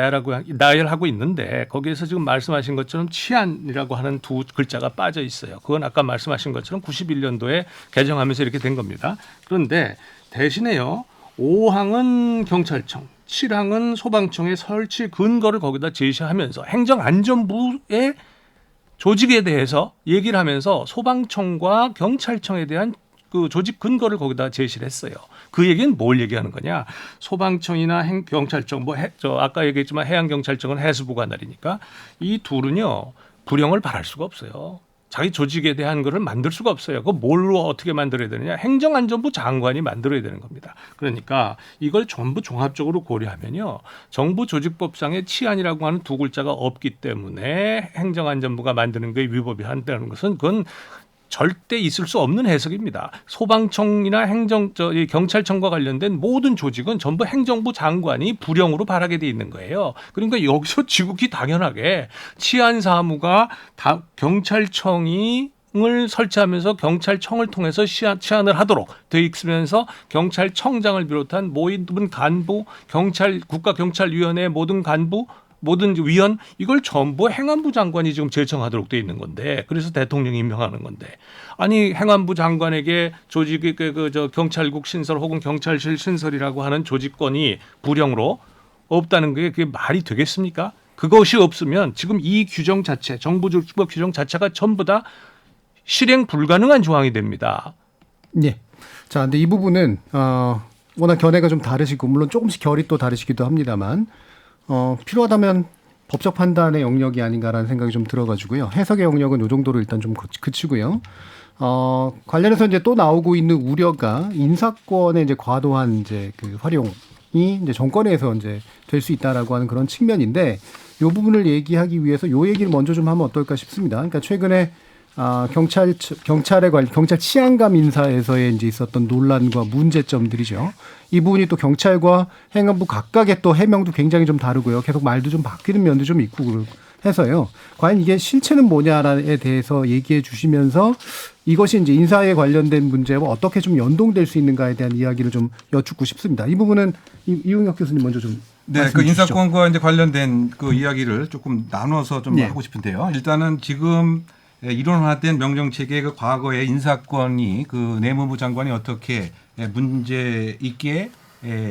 나열하고 있는데 거기에서 지금 말씀하신 것처럼 치안이라고 하는 두 글자가 빠져 있어요. 그건 아까 말씀하신 것처럼 91년도에 개정하면서 이렇게 된 겁니다. 그런데 대신에요. 5항은 경찰청, 7항은 소방청의 설치 근거를 거기다 제시하면서 행정안전부의 조직에 대해서 얘기를 하면서 소방청과 경찰청에 대한 그 조직 근거를 거기다 제시를 했어요. 그 얘기는 뭘 얘기하는 거냐? 소방청이나 경찰청, 아까 얘기했지만 해양경찰청은 해수부 관할이니까 이 둘은요 부령을 발할 수가 없어요. 자기 조직에 대한 거를 만들 수가 없어요. 그거 뭘로 어떻게 만들어야 되느냐? 행정안전부 장관이 만들어야 되는 겁니다. 그러니까 이걸 전부 종합적으로 고려하면요. 정부 조직법상의 치안이라고 하는 두 글자가 없기 때문에 행정안전부가 만드는 게 위법이 한다는 것은 그건 절대 있을 수 없는 해석입니다. 소방청이나 경찰청과 관련된 모든 조직은 전부 행정부 장관이 부령으로 발하게 돼 있는 거예요. 그러니까 여기서 지극히 당연하게 치안사무가 다 경찰청이 을 설치하면서 경찰청을 통해서 치안을 하도록 돼 있으면서 경찰청장을 비롯한 모든 간부, 국가경찰위원회 모든 간부, 모든 위원 이걸 전부 행안부 장관이 지금 제청하도록 돼 있는 건데 그래서 대통령이 임명하는 건데 아니 행안부 장관에게 조직의 경찰국 신설 혹은 경찰실 신설이라고 하는 조직권이 부령으로 없다는 게 그게 말이 되겠습니까? 그것이 없으면 지금 이 규정 자체 정부조직법 규정 자체가 전부 다 실행 불가능한 조항이 됩니다. 네. 자, 근데 이 부분은 워낙 견해가 좀 다르시고 물론 조금씩 결이 또 다르시기도 합니다만 필요하다면 법적 판단의 영역이 아닌가라는 생각이 좀 들어가지고요. 해석의 영역은 이 정도로 일단 좀 그치고요. 관련해서 이제 또 나오고 있는 우려가 인사권의 이제 과도한 이제 그 활용이 이제 정권에서 이제 될 수 있다라고 하는 그런 측면인데 이 부분을 얘기하기 위해서 이 얘기를 먼저 좀 하면 어떨까 싶습니다. 그러니까 최근에 경찰 치안감 인사에서의 이제 있었던 논란과 문제점들이죠. 이 부분이 또 경찰과 행안부 각각의 또 해명도 굉장히 좀 다르고요. 계속 말도 좀 바뀌는 면도 좀 있고 해서요. 과연 이게 실체는 뭐냐에 대해서 얘기해 주시면서 이것이 이제 인사에 관련된 문제와 어떻게 좀 연동될 수 있는가에 대한 이야기를 좀 여쭙고 싶습니다. 이 부분은 이웅혁 교수님 먼저 좀 네, 말씀해 그 주시죠. 인사권과 이제 관련된 그 이야기를 조금 나눠서 좀 네. 하고 싶은데요. 일단은 지금 이론화된 명령 체계의 그 과거의 인사권이 그 내무부 장관이 어떻게 문제 있게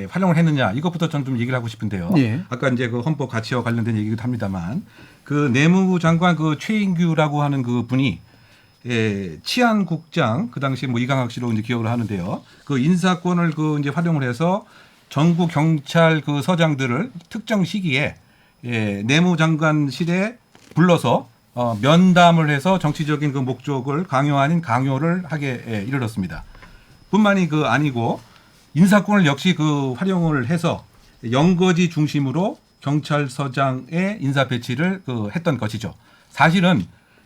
활용을 했느냐 이것부터 저는 좀 얘기를 하고 싶은데요. 예. 아까 이제 그 헌법 가치와 관련된 얘기도 합니다만 그 내무부 장관 그 최인규라고 하는 그 분이 치안국장 그 당시 뭐 이강학 씨로 이제 기억을 하는데요. 그 인사권을 그 이제 활용을 해서 전국 경찰 그 서장들을 특정 시기에 내무장관실에 불러서 면담을 해서 정치적인 그 목적을 강요 아닌 강요를 하게 이르렀습니다. 뿐만이 그 아니고 인사권을 역시 그 활용을 해서 연거지 중심으로 경찰서장의 인사 배치를 그 했던 것이죠. 사실은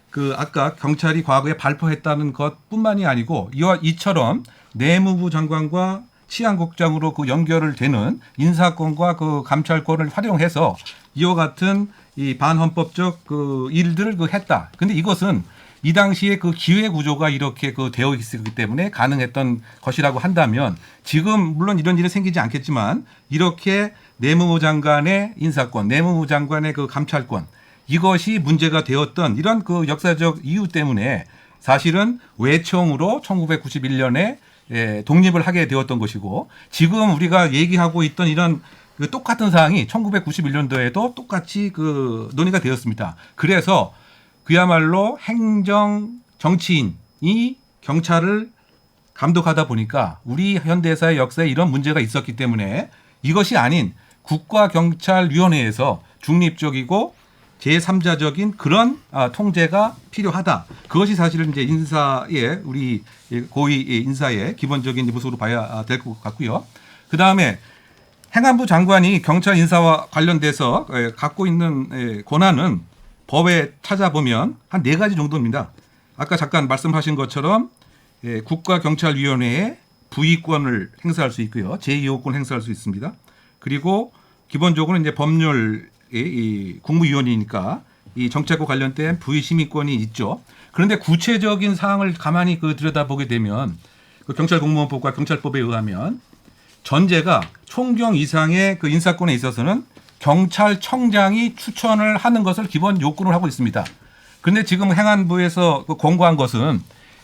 그 아까 경찰이 과거에 발표했다는 것뿐만이 아니고 이처럼 내무부 장관과 치안국장으로 그 연결을 되는 인사권과 그 감찰권을 활용해서 이와 같은 이 반헌법적 그 일들을 그 했다. 근데 이것은 이 당시에 그 기회 구조가 이렇게 그 되어 있었기 때문에 가능했던 것이라고 한다면 지금 물론 이런 일이 생기지 않겠지만 이렇게 내무부 장관의 인사권, 내무부 장관의 그 감찰권 이것이 문제가 되었던 이런 그 역사적 이유 때문에 사실은 외청으로 1991년에 독립을 하게 되었던 것이고 지금 우리가 얘기하고 있던 이런 그 똑같은 사항이 1991년도에도 똑같이 그 논의가 되었습니다. 그래서 그야말로 행정 정치인이 경찰을 감독하다 보니까 우리 현대사의 역사에 이런 문제가 있었기 때문에 이것이 아닌 국가경찰위원회에서 중립적이고 제3자적인 그런 통제가 필요하다. 그것이 사실은 이제 인사의 우리 고위 인사의 기본적인 모습으로 봐야 될 것 같고요. 그 다음에 행안부 장관이 경찰 인사와 관련돼서 갖고 있는 권한은 법에 찾아보면 한 4가지 정도입니다. 아까 잠깐 말씀하신 것처럼 국가경찰위원회에 부의권을 행사할 수 있고요. 제2호권 행사할 수 있습니다. 그리고 기본적으로 이제 법률 이 국무위원이니까 이 정책과 관련된 부의심의권이 있죠. 그런데 구체적인 사항을 가만히 그 들여다보게 되면 그 경찰공무원법과 경찰법에 의하면 전제가 총경 이상의 그 인사권에 있어서는 경찰청장이 추천을 하는 것을 기본 요건을 하고 있습니다. 그런데 지금 행안부에서 그 권고한 것은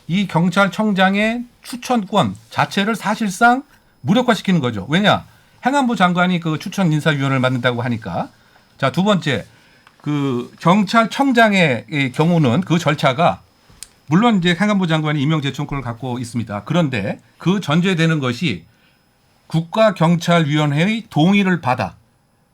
이 경찰청장의 추천권 자체를 사실상 무력화시키는 거죠. 왜냐? 행안부 장관이 그 추천 인사위원회를 맡는다고 하니까. 자, 두 번째, 그 경찰청장의 경우는 그 절차가 물론 이제 행안부 장관이 임명 제청권을 갖고 있습니다. 그런데 그 전제되는 것이 국가경찰위원회의 동의를 받아.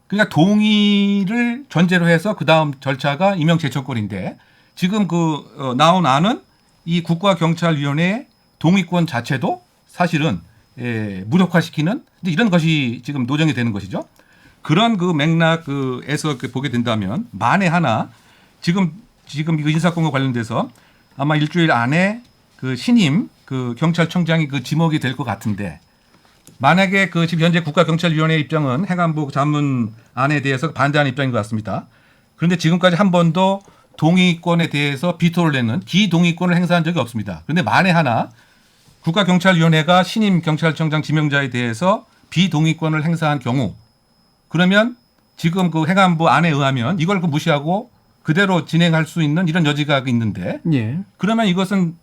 그러니까 동의를 전제로 해서 그 다음 절차가 임명 제청권인데 지금 그 나온 안은 이 국가경찰위원회의 동의권 자체도 사실은 무력화시키는 이런 것이 지금 노정이 되는 것이죠. 그런 그 맥락에서 보게 된다면 만에 하나 지금 이 인사권과 관련돼서 아마 일주일 안에 그 신임 그 경찰청장이 그 지목이 될 것 같은데 만약에 그 지금 현재 국가경찰위원회 입장은 행안부 자문안에 대해서 반대하는 입장인 것 같습니다. 그런데 지금까지 한 번도 동의권에 대해서 비토를 내는 비동의권을 행사한 적이 없습니다. 그런데 만에 하나 국가경찰위원회가 신임 경찰청장 지명자에 대해서 비동의권을 행사한 경우 그러면 지금 그 행안부 안에 의하면 이걸 그 무시하고 그대로 진행할 수 있는 이런 여지가 있는데 예. 그러면 이것은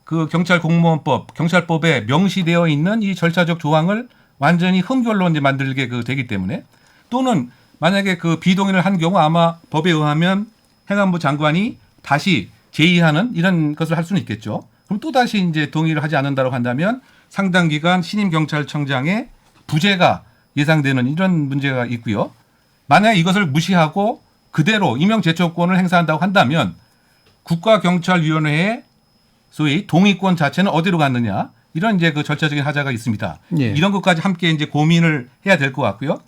그 경찰공무원법, 경찰법에 명시되어 있는 이 절차적 조항을 완전히 흠결로 이제 만들게 되기 때문에 또는 만약에 그 비동의를 한 경우 아마 법에 의하면 행안부 장관이 다시 제의하는 이런 것을 할 수는 있겠죠. 그럼 또 다시 이제 동의를 하지 않는다고 한다면 상당 기간 신임 경찰청장의 부재가 예상되는 이런 문제가 있고요. 만약 이것을 무시하고 그대로 임명 제청권을 행사한다고 한다면 국가경찰위원회의 소위 동의권 자체는 어디로 갔느냐 이런 이제 그 절차적인 하자가 있습니다. 예. 이런 것까지 함께 이제 고민을 해야 될 것 같고요.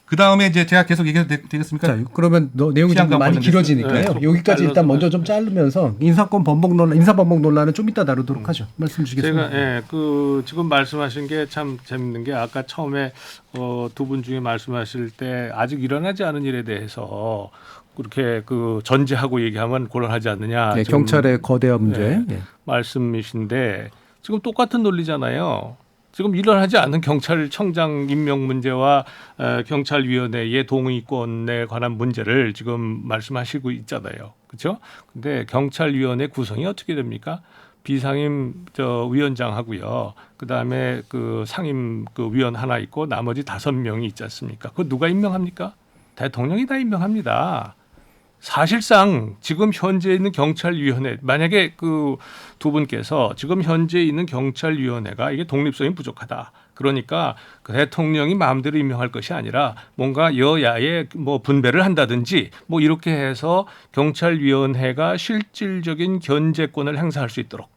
그 다음에 이제 제가 계속 얘기해도 되겠습니까? 자, 그러면 내용이 좀 시간과 많이 관련돼서. 길어지니까요. 네, 여기까지 일단 잘라서 먼저 좀 자르면서 인사권 번복 논란, 인사번복 논란은 좀 이따 다루도록 하죠. 말씀 주시겠습니다. 제가 그 지금 말씀하신 게 참 재밌는 게 아까 처음에 두 분 중에 말씀하실 때 아직 일어나지 않은 일에 대해서 그렇게 그 전제하고 얘기하면 곤란하지 않느냐. 네, 지금 경찰의 거대한 문제. 네, 말씀이신데 지금 똑같은 논리잖아요. 지금 일어나지 않은 경찰청장 임명 문제와 경찰위원회의 동의권에 관한 문제를 지금 말씀하시고 있잖아요. 그렇죠? 근데 경찰위원회 구성이 어떻게 됩니까? 비상임 위원장하고요. 그다음에 그 상임 그 위원 하나 있고 나머지 5명이 있지 않습니까? 그거 누가 임명합니까? 대통령이 다 임명합니다. 사실상 지금 현재 있는 경찰위원회, 만약에 그 두 분께서 지금 현재 있는 경찰위원회가 이게 독립성이 부족하다. 그러니까 그 대통령이 마음대로 임명할 것이 아니라 뭔가 여야의 뭐 분배를 한다든지 뭐 이렇게 해서 경찰위원회가 실질적인 견제권을 행사할 수 있도록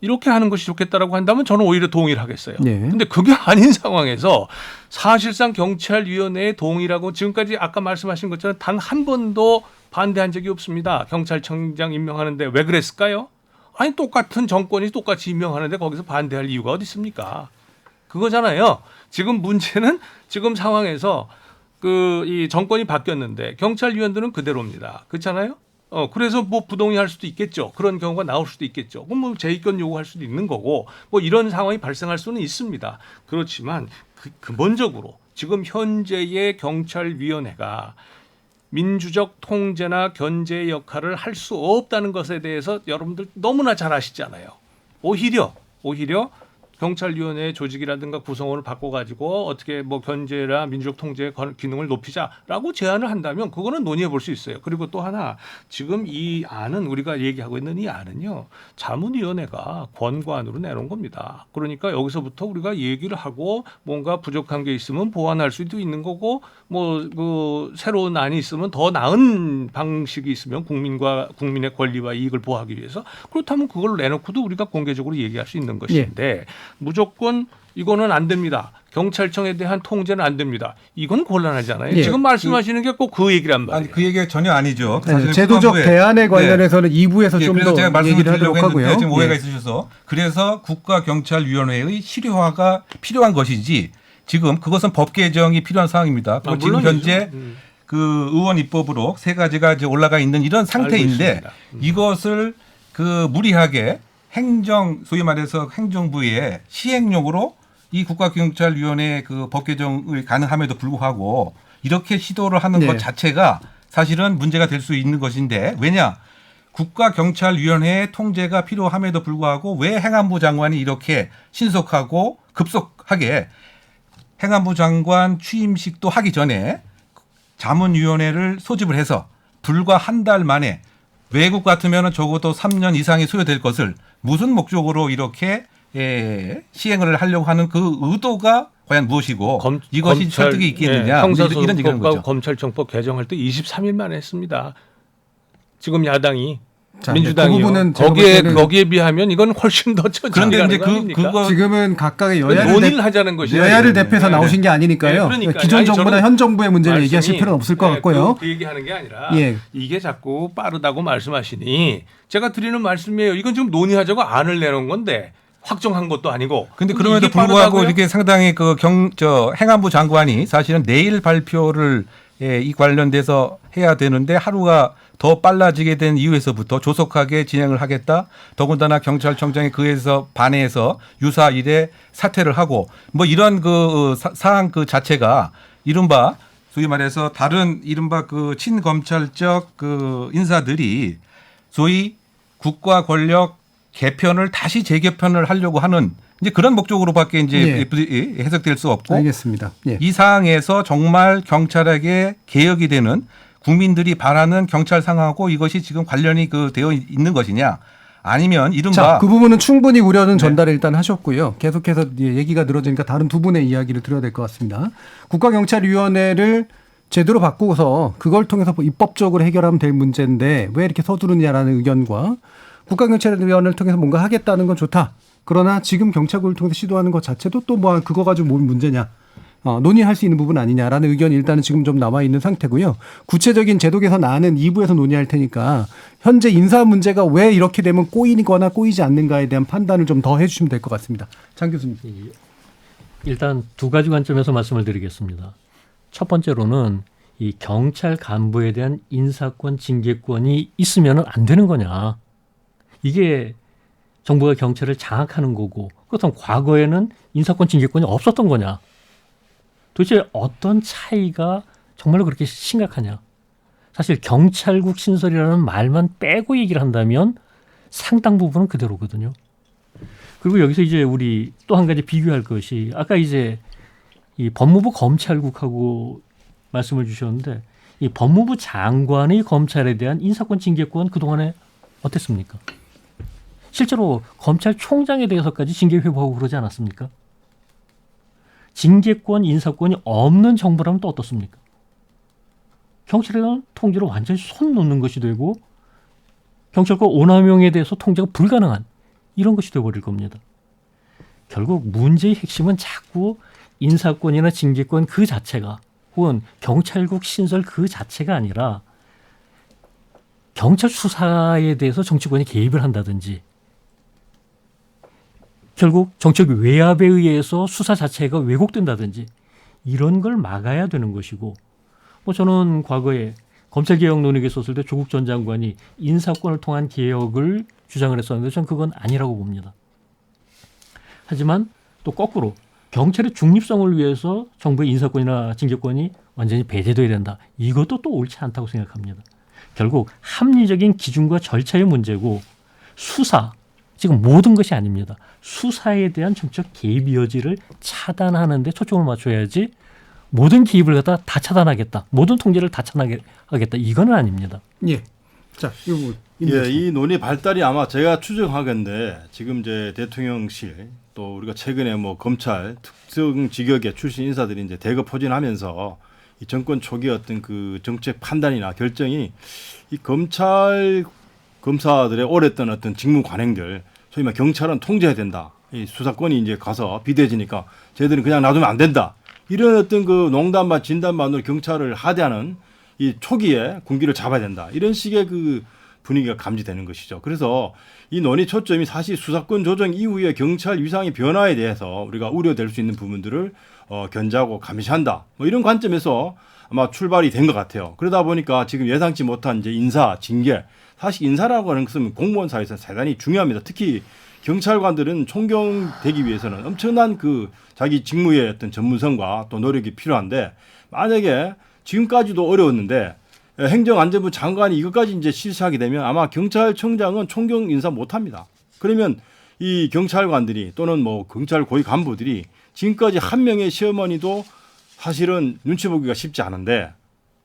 이렇게 하는 것이 좋겠다라고 한다면 저는 오히려 동의를 하겠어요. 근데 그게 아닌 상황에서 사실상 경찰위원회의 동의라고 지금까지 아까 말씀하신 것처럼 단 한 번도 반대한 적이 없습니다. 경찰청장 임명하는데 왜 그랬을까요? 아니 똑같은 정권이 똑같이 임명하는데 거기서 반대할 이유가 어디 있습니까? 그거잖아요. 지금 문제는 지금 상황에서 이 정권이 바뀌었는데 경찰위원들은 그대로입니다. 그렇잖아요? 그래서 뭐 부동의할 수도 있겠죠. 그런 경우가 나올 수도 있겠죠. 그럼 뭐 재입견 요구할 수도 있는 거고 뭐 이런 상황이 발생할 수는 있습니다. 그렇지만 근본적으로 지금 현재의 경찰위원회가 민주적 통제나 견제 역할을 할 수 없다는 것에 대해서 여러분들 너무나 잘 아시잖아요. 오히려 경찰위원회 조직이라든가 구성원을 바꿔가지고 어떻게 뭐 견제나 민주적 통제의 기능을 높이자라고 제안을 한다면 그거는 논의해 볼 수 있어요. 그리고 또 하나 지금 이 안은 우리가 얘기하고 있는 이 안은요. 자문위원회가 권고안으로 내놓은 겁니다. 그러니까 여기서부터 우리가 얘기를 하고 뭔가 부족한 게 있으면 보완할 수도 있는 거고 뭐 그 새로운 안이 있으면 더 나은 방식이 있으면 국민의 권리와 이익을 보호하기 위해서 그렇다면 그걸 내놓고도 우리가 공개적으로 얘기할 수 있는 것인데 무조건 이거는 안 됩니다. 경찰청에 대한 통제는 안 됩니다. 이건 곤란하잖아요. 지금 말씀하시는 게 꼭 그 얘기란 말이에요. 아니 그 얘기가 전혀 아니죠. 네, 제도적 대안에 관련해서는 2부에서 좀 더 얘기를 하도록 하고요. 지금 오해가 있으셔서 그래서 국가경찰위원회의 실효화가 필요한 것이지 지금 그것은 법 개정이 필요한 상황입니다. 지금 현재 그 의원 입법으로 3가지가 이제 올라가 있는 이런 상태인데 이것을 그 무리하게 소위 말해서 행정부의 시행령으로 이 국가경찰위원회 그 법 개정을 가능함에도 불구하고 이렇게 시도를 하는 것 자체가 사실은 문제가 될 수 있는 것인데 왜냐? 국가경찰위원회의 통제가 필요함에도 불구하고 왜 행안부 장관이 이렇게 신속하고 급속하게 행안부 장관 취임식도 하기 전에 자문위원회를 소집을 해서 불과 한 달 만에 외국 같으면 적어도 3년 이상이 소요될 것을 무슨 목적으로 이렇게 시행을 하려고 하는 그 의도가 과연 무엇이고 이것이 설득이 있겠느냐 이런 얘기하는 거죠. 검찰청법 개정할 때 23일 만에 했습니다. 지금 야당이 자, 민주당이 그 거기에 비하면 이건 훨씬 더 그런데 이제 그거 지금은 각각의 논의를 하자는 것이죠. 여야를 대표해서 나오신 게 아니니까요. 기존 정부나 현 정부의 문제를 얘기하실 필요는 없을 것 같고요. 그 얘기하는 게 아니라 이게 자꾸 빠르다고 말씀하시니 제가 드리는 말씀이에요. 이건 지금 논의하자고 안을 내놓은 건데 확정한 것도 아니고. 근데 그럼에도 불구하고 이렇게 상당히 행안부 장관이 사실은 내일 발표를 이 관련돼서 해야 되는데 하루가 더 빨라지게 된 이유에서부터 조속하게 진행을 하겠다. 더군다나 경찰청장이 그에서 반해서 유사일에 사퇴를 하고 뭐 이런 사항 자체가 이른바 소위 말해서 다른 이른바 친검찰적 인사들이 소위 국가 권력 개편을 다시 재개편을 하려고 하는 이제 그런 목적으로밖에 이제 해석될 수 없고 알겠습니다. 이 사항에서 정말 경찰에게 개혁이 되는 국민들이 바라는 경찰 상황하고 이것이 지금 관련이 되어 있는 것이냐 아니면 이른바 그 부분은 충분히 우려는 전달을 일단 하셨고요. 계속해서 얘기가 늘어지니까 다른 두 분의 이야기를 들어야 될 것 같습니다. 국가경찰위원회를 제대로 바꾸고서 그걸 통해서 입법적으로 해결하면 될 문제인데 왜 이렇게 서두르냐라는 의견과 국가경찰위원회를 통해서 뭔가 하겠다는 건 좋다. 그러나 지금 경찰국을 통해서 시도하는 것 자체도 또 그거 가지고 뭔 문제냐. 논의할 수 있는 부분 아니냐라는 의견이 일단은 지금 좀 나와 있는 상태고요. 구체적인 제도 개선안은 2부에서 논의할 테니까 현재 인사 문제가 왜 이렇게 되면 꼬이거나 꼬이지 않는가에 대한 판단을 좀 더 해주시면 될 것 같습니다. 장 교수님. 일단 두 가지 관점에서 말씀을 드리겠습니다. 첫 번째로는 이 경찰 간부에 대한 인사권, 징계권이 있으면 안 되는 거냐. 이게 정부가 경찰을 장악하는 거고, 그렇다면 과거에는 인사권, 징계권이 없었던 거냐. 도대체 어떤 차이가 정말로 그렇게 심각하냐. 사실 경찰국 신설이라는 말만 빼고 얘기를 한다면 상당 부분은 그대로거든요. 그리고 여기서 이제 우리 또 한 가지 비교할 것이, 아까 이제 이 법무부 검찰국하고 말씀을 주셨는데, 이 법무부 장관의 검찰에 대한 인사권, 징계권 그동안에 어땠습니까? 실제로 검찰총장에 대해서까지 징계 회부하고 그러지 않았습니까? 징계권, 인사권이 없는 정부라면 또 어떻습니까? 경찰에 대한 통제를 완전히 손 놓는 것이 되고 경찰권 오남용에 대해서 통제가 불가능한 이런 것이 되어버릴 겁니다. 결국 문제의 핵심은 자꾸 인사권이나 징계권 그 자체가 혹은 경찰국 신설 그 자체가 아니라 경찰 수사에 대해서 정치권이 개입을 한다든지 결국 정책 외압에 의해서 수사 자체가 왜곡된다든지 이런 걸 막아야 되는 것이고, 저는 과거에 검찰개혁 논의에 있었을 때 조국 전 장관이 인사권을 통한 개혁을 주장을 했었는데 저는 그건 아니라고 봅니다. 하지만 또 거꾸로 경찰의 중립성을 위해서 정부의 인사권이나 징계권이 완전히 배제돼야 된다. 이것도 또 옳지 않다고 생각합니다. 결국 합리적인 기준과 절차의 문제고, 수사, 지금 모든 것이 아닙니다. 수사에 대한 정책 개입 여지를 차단하는 데 초점을 맞춰야지 모든 개입을 갖다 다 차단하겠다. 모든 통제를 다 차단하겠다. 이거는 아닙니다. 예. 자, 이거 이 논의 발달이 아마 제가 추정하건데 지금 이제 대통령실 또 우리가 최근에 뭐 검찰 특정 직역의 출신 인사들이 이제 대거 포진하면서 이 정권 초기 어떤 그 정책 판단이나 결정이 이 검찰 검사들의 오랫동안 어떤 직무 관행들, 소위 말 경찰은 통제해야 된다. 이 수사권이 이제 가서 비대해지니까 쟤들은 그냥 놔두면 안 된다. 이런 어떤 그 농담만 진담만으로 경찰을 하대하는 이 초기에 군기를 잡아야 된다. 이런 식의 그 분위기가 감지되는 것이죠. 그래서 이 논의 초점이 사실 수사권 조정 이후에 경찰 위상의 변화에 대해서 우리가 우려될 수 있는 부분들을 견제하고 감시한다. 뭐 이런 관점에서 아마 출발이 된 것 같아요. 그러다 보니까 지금 예상치 못한 이제 인사, 징계, 사실 인사라고 하는 것은 공무원 사회에서 대단히 중요합니다. 특히 경찰관들은 총경되기 위해서는 엄청난 그 자기 직무의 어떤 전문성과 또 노력이 필요한데, 만약에 지금까지도 어려웠는데 행정안전부 장관이 이것까지 이제 실시하게 되면 아마 경찰청장은 총경 인사 못합니다. 그러면 이 경찰관들이 또는 뭐 경찰 고위 간부들이 지금까지 한 명의 시어머니도 사실은 눈치 보기가 쉽지 않은데,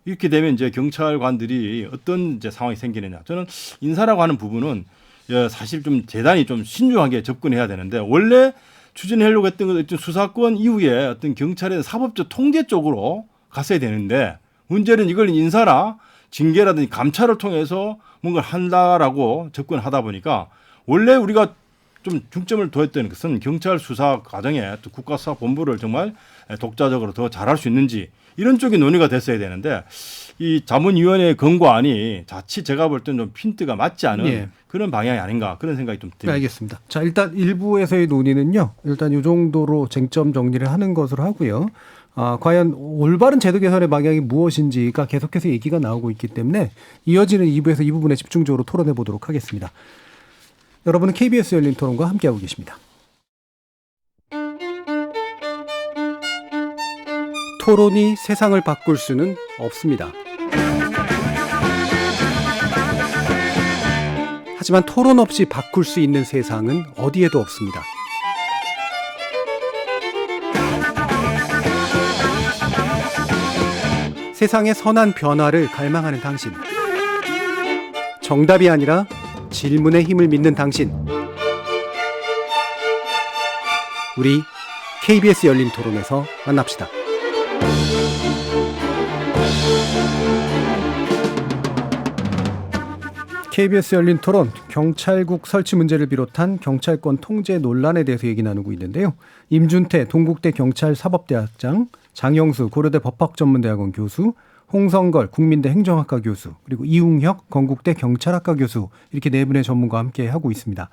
이렇게 되면 이제 경찰관들이 어떤 이제 상황이 생기느냐. 저는 인사라고 하는 부분은 사실 좀 대단히 좀 신중하게 접근해야 되는데, 원래 추진하려고 했던 것 어떤 수사권 이후에 어떤 경찰의 사법적 통제 쪽으로 갔어야 되는데, 문제는 이걸 인사나 징계라든지 감찰을 통해서 뭔가를 한다라고 접근하다 보니까 원래 우리가 좀 중점을 두었던 것은 경찰 수사 과정에 또 국가수사본부를 정말 독자적으로 더 잘할 수 있는지 이런 쪽이 논의가 됐어야 되는데, 이 자문위원회의 권고안이 자칫 제가 볼 때는 좀 핀트가 맞지 않은 그런 방향이 아닌가 그런 생각이 좀 듭니다. 알겠습니다. 자, 일단 일부에서의 논의는요. 일단 이 정도로 쟁점 정리를 하는 것으로 하고요. 과연 올바른 제도 개선의 방향이 무엇인지가 계속해서 얘기가 나오고 있기 때문에 이어지는 2부에서 이 부분에 집중적으로 토론해 보도록 하겠습니다. 여러분은 KBS 열린 토론과 함께하고 계십니다. 토론이 세상을 바꿀 수는 없습니다. 하지만 토론 없이 바꿀 수 있는 세상은 어디에도 없습니다. 세상의 선한 변화를 갈망하는 당신. 정답이 아니라 질문의 힘을 믿는 당신. 우리 KBS 열린 토론에서 만납시다. KBS 열린 토론, 경찰국 설치 문제를 비롯한 경찰권 통제 논란에 대해서 얘기 나누고 있는데요. 임준태 동국대 경찰사법대학장, 장영수 고려대 법학전문대학원 교수, 홍성걸 국민대 행정학과 교수, 그리고 이웅혁 건국대 경찰학과 교수, 이렇게 네 분의 전문가와 함께 하고 있습니다.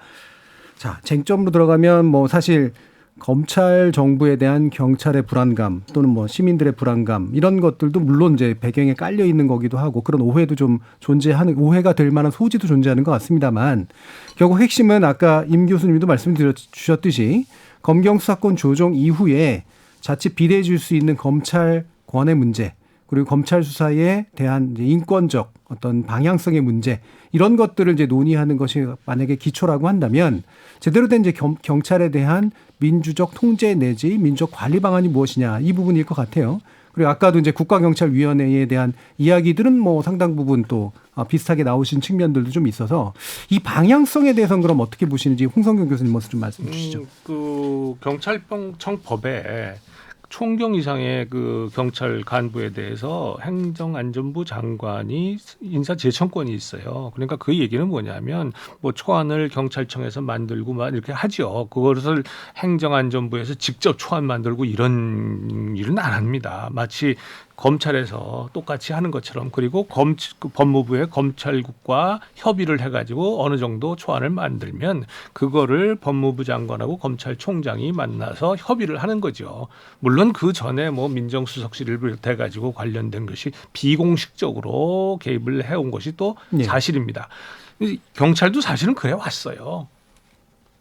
자, 쟁점으로 들어가면 뭐 사실 검찰 정부에 대한 경찰의 불안감 또는 뭐 시민들의 불안감 이런 것들도 물론 이제 배경에 깔려 있는 거기도 하고 그런 오해도 좀 존재하는, 오해가 될 만한 소지도 존재하는 것 같습니다만, 결국 핵심은 아까 임 교수님도 말씀주셨듯이 검경 수사권 조정 이후에 자칫 비대해질 수 있는 검찰권의 문제, 그리고 검찰 수사에 대한 이제 인권적 어떤 방향성의 문제, 이런 것들을 이제 논의하는 것이 만약에 기초라고 한다면 제대로 된 이제 경찰에 대한 민주적 통제 내지 민주적 관리 방안이 무엇이냐, 이 부분일 것 같아요. 그리고 아까도 이제 국가경찰위원회에 대한 이야기들은 뭐 상당 부분 또 비슷하게 나오신 측면들도 좀 있어서 이 방향성에 대해서는 그럼 어떻게 보시는지 홍성경 교수님 먼저 좀 말씀해 주시죠. 그 경찰청법에 총경 이상의 그 경찰 간부에 대해서 행정안전부 장관이 인사 제청권이 있어요. 그러니까 그 얘기는 뭐냐면 뭐 초안을 경찰청에서 만들고 막 이렇게 하죠. 그것을 행정안전부에서 직접 초안 만들고 이런 일은 안 합니다. 마치 검찰에서 똑같이 하는 것처럼. 그리고 법무부의 검찰국과 협의를 해가지고 어느 정도 초안을 만들면 그거를 법무부 장관하고 검찰총장이 만나서 협의를 하는 거죠. 물론 그 전에 뭐 민정수석실을 비롯해가지고 관련된 것이 비공식적으로 개입을 해온 것이 또 사실입니다. 경찰도 사실은 그래 왔어요.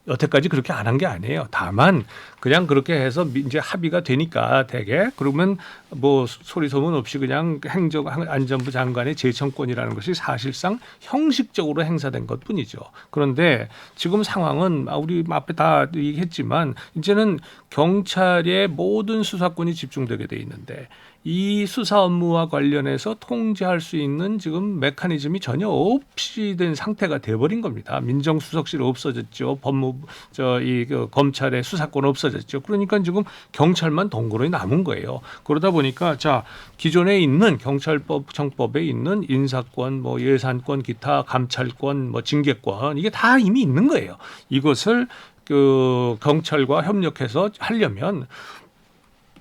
여태까지 그렇게 안 한 게 아니에요. 다만 그냥 그렇게 해서 이제 합의가 되니까 되게 그러면 뭐 소리 소문 없이 그냥 행정안전부 장관의 제청권이라는 것이 사실상 형식적으로 행사된 것뿐이죠. 그런데 지금 상황은 우리 앞에 다 얘기했지만 이제는 경찰의 모든 수사권이 집중되게 돼 있는데 이 수사 업무와 관련해서 통제할 수 있는 지금 메커니즘이 전혀 없이 된 상태가 돼버린 겁니다. 민정수석실 없어졌죠. 그 검찰의 수사권 없어졌죠. 그러니까 지금 경찰만 덩그러니 남은 거예요. 그러다 보니까 자, 기존에 있는 경찰청법에 있는 인사권, 뭐 예산권, 기타 감찰권, 뭐 징계권, 이게 다 이미 있는 거예요. 이것을 그 경찰과 협력해서 하려면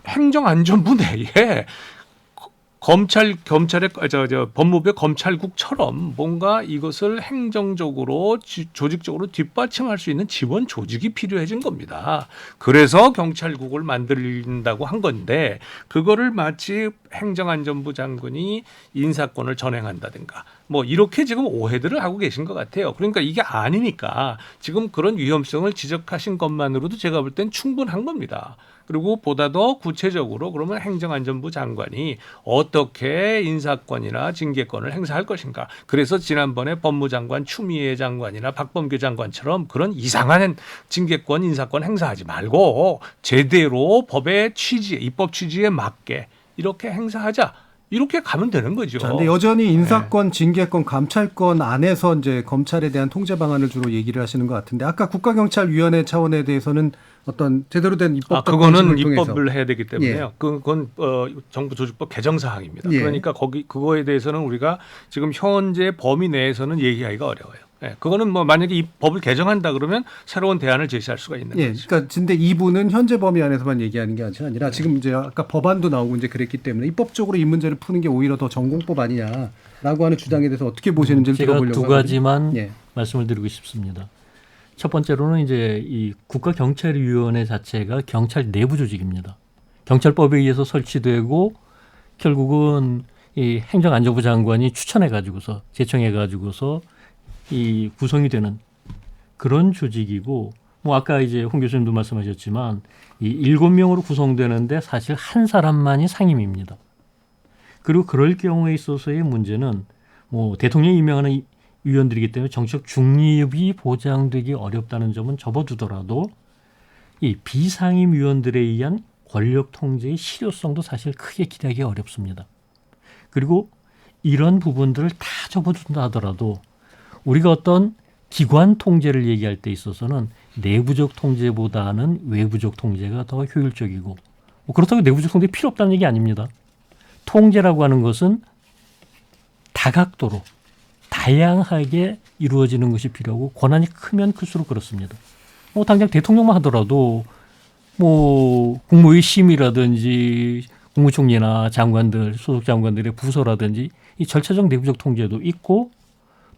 행정안전부 내에 검찰의 법무부의 검찰국처럼 뭔가 이것을 행정적으로 조직적으로 뒷받침할 수 있는 지원 조직이 필요해진 겁니다. 그래서 경찰국을 만들린다고 한 건데 그거를 마치 행정안전부 장관이 인사권을 전행한다든가 뭐 이렇게 지금 오해들을 하고 계신 것 같아요. 그러니까 이게 아니니까 지금 그런 위험성을 지적하신 것만으로도 제가 볼 땐 충분한 겁니다. 그리고 보다 더 구체적으로 그러면 행정안전부 장관이 어떻게 인사권이나 징계권을 행사할 것인가. 그래서 지난번에 법무장관 추미애 장관이나 박범계 장관처럼 그런 이상한 징계권, 인사권 행사하지 말고 제대로 법의 취지에, 입법 취지에 맞게 이렇게 행사하자. 이렇게 가면 되는 거죠. 그런데 여전히 인사권, 징계권, 감찰권 안에서 이제 검찰에 대한 통제 방안을 주로 얘기를 하시는 것 같은데 아까 국가경찰위원회 차원에 대해서는 어떤 제대로 된 입법 그거는 입법을 해야 되기 때문에요. 그건 정부 조직법 개정 사항입니다. 그러니까 그거에 대해서는 우리가 지금 현재 범위 내에서는 얘기하기가 어려워요. 그거는 뭐 만약에 이 법을 개정한다 그러면 새로운 대안을 제시할 수가 있는 거죠. 그러니까 근데 이분은 현재 범위 안에서만 얘기하는 게 아니라 지금 이제 아까 법안도 나오고 이제 그랬기 때문에 입법적으로 이 문제를 푸는 게 오히려 더 전공법 아니냐라고 하는 주장에 대해서 어떻게 보시는지를 들어보려고 제가 두 가지만 말씀을 드리고 싶습니다. 첫 번째로는 이제 이 국가경찰위원회 자체가 경찰 내부 조직입니다. 경찰법에 의해서 설치되고 결국은 이 행정안전부 장관이 추천해가지고서 제청해가지고서 이 구성이 되는 그런 조직이고 뭐 아까 이제 홍 교수님도 말씀하셨지만 이 7명으로 구성되는데 사실 한 사람만이 상임입니다. 그리고 그럴 경우에 있어서의 문제는 뭐 대통령이 임명하는 위원들이기 때문에 정치적 중립이 보장되기 어렵다는 점은 접어두더라도 이 비상임 위원들에 의한 권력 통제의 실효성도 사실 크게 기대하기 어렵습니다. 그리고 이런 부분들을 다 접어둔다 하더라도 우리가 어떤 기관 통제를 얘기할 때 있어서는 내부적 통제보다는 외부적 통제가 더 효율적이고 뭐 그렇다고 내부적 통제 필요 없다는 얘기 아닙니다. 통제라고 하는 것은 다각도로 다양하게 이루어지는 것이 필요하고 권한이 크면 클수록 그렇습니다. 뭐 당장 대통령만 하더라도 뭐 국무회의 심의라든지 국무총리나 장관들, 소속 장관들의 부서라든지 이 절차적 내부적 통제도 있고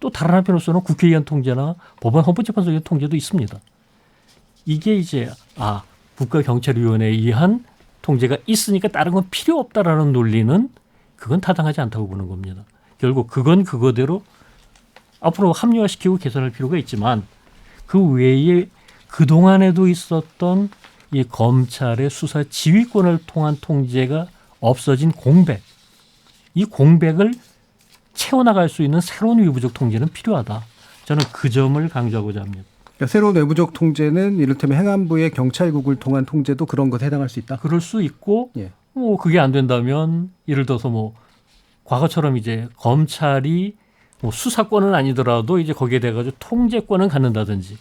또 다른 한편으로서는 국회의원 통제나 법원 헌법재판소의 통제도 있습니다. 이게 이제 국가경찰위원회에 의한 통제가 있으니까 다른 건 필요 없다라는 논리는 그건 타당하지 않다고 보는 겁니다. 결국 그건 그거대로 앞으로 합리화시키고 개선할 필요가 있지만 그 외에 그동안에도 있었던 이 검찰의 수사 지휘권을 통한 통제가 없어진 공백, 이 공백을 채워나갈 수 있는 새로운 외부적 통제는 필요하다. 저는 그 점을 강조하고자 합니다. 그러니까 새로운 외부적 통제는 이를테면 행안부의 경찰국을 통한 통제도 그런 것에 해당할 수 있다. 그럴 수 있고 뭐 그게 안 된다면 예를 들어서 뭐 과거처럼 이제 검찰이 뭐 수사권은 아니더라도 이제 거기에 대해 가지고 통제권을 갖는다든지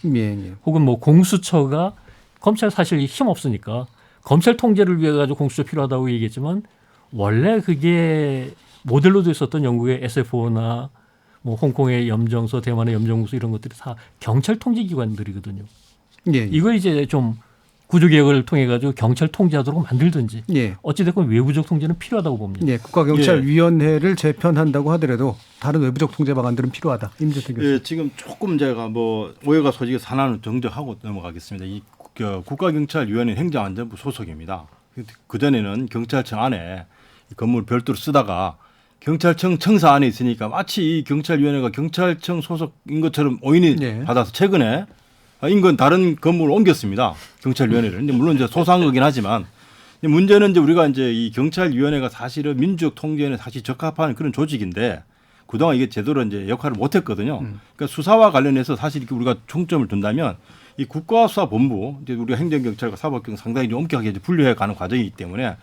혹은 뭐 공수처가 검찰 사실 힘 없으니까 검찰 통제를 위해 가지고 공수처 필요하다고 얘기했지만 원래 그게 모델로 됐었던 영국의 SFO나 뭐 홍콩의 염정서, 대만의 염정무소 이런 것들이 다 경찰 통제 기관들이거든요. 이거 이제 좀 구조개혁을 통해 가지고 경찰 통제하도록 만들든지 어찌됐건 외부적 통제는 필요하다고 봅니다. 국가경찰위원회를 재편한다고 하더라도 다른 외부적 통제 방안들은 필요하다. 임재택 교수. 지금 조금 제가 뭐 오해가 소지가 하나는 정정하고 넘어가겠습니다. 이 국가경찰위원회 행정안전부 소속입니다. 그 전에는 경찰청 안에 건물 별도로 쓰다가 경찰청 청사 안에 있으니까 마치 이 경찰위원회가 경찰청 소속인 것처럼 오인이 받아서 최근에 인근 다른 건물을 옮겼습니다. 경찰위원회를. 근데 물론 이제 소소한 거긴 하지만 문제는 이제 우리가 이제 이 경찰위원회가 사실은 민주적 통제에 사실 적합한 그런 조직인데 그동안 이게 제대로 이제 역할을 못했거든요. 그러니까 수사와 관련해서 사실 이렇게 우리가 총점을 둔다면 이 국가수사본부, 이제 우리가 행정경찰과 사법경 상당히 좀 엄격하게 이제 분류해 가는 과정이기 때문에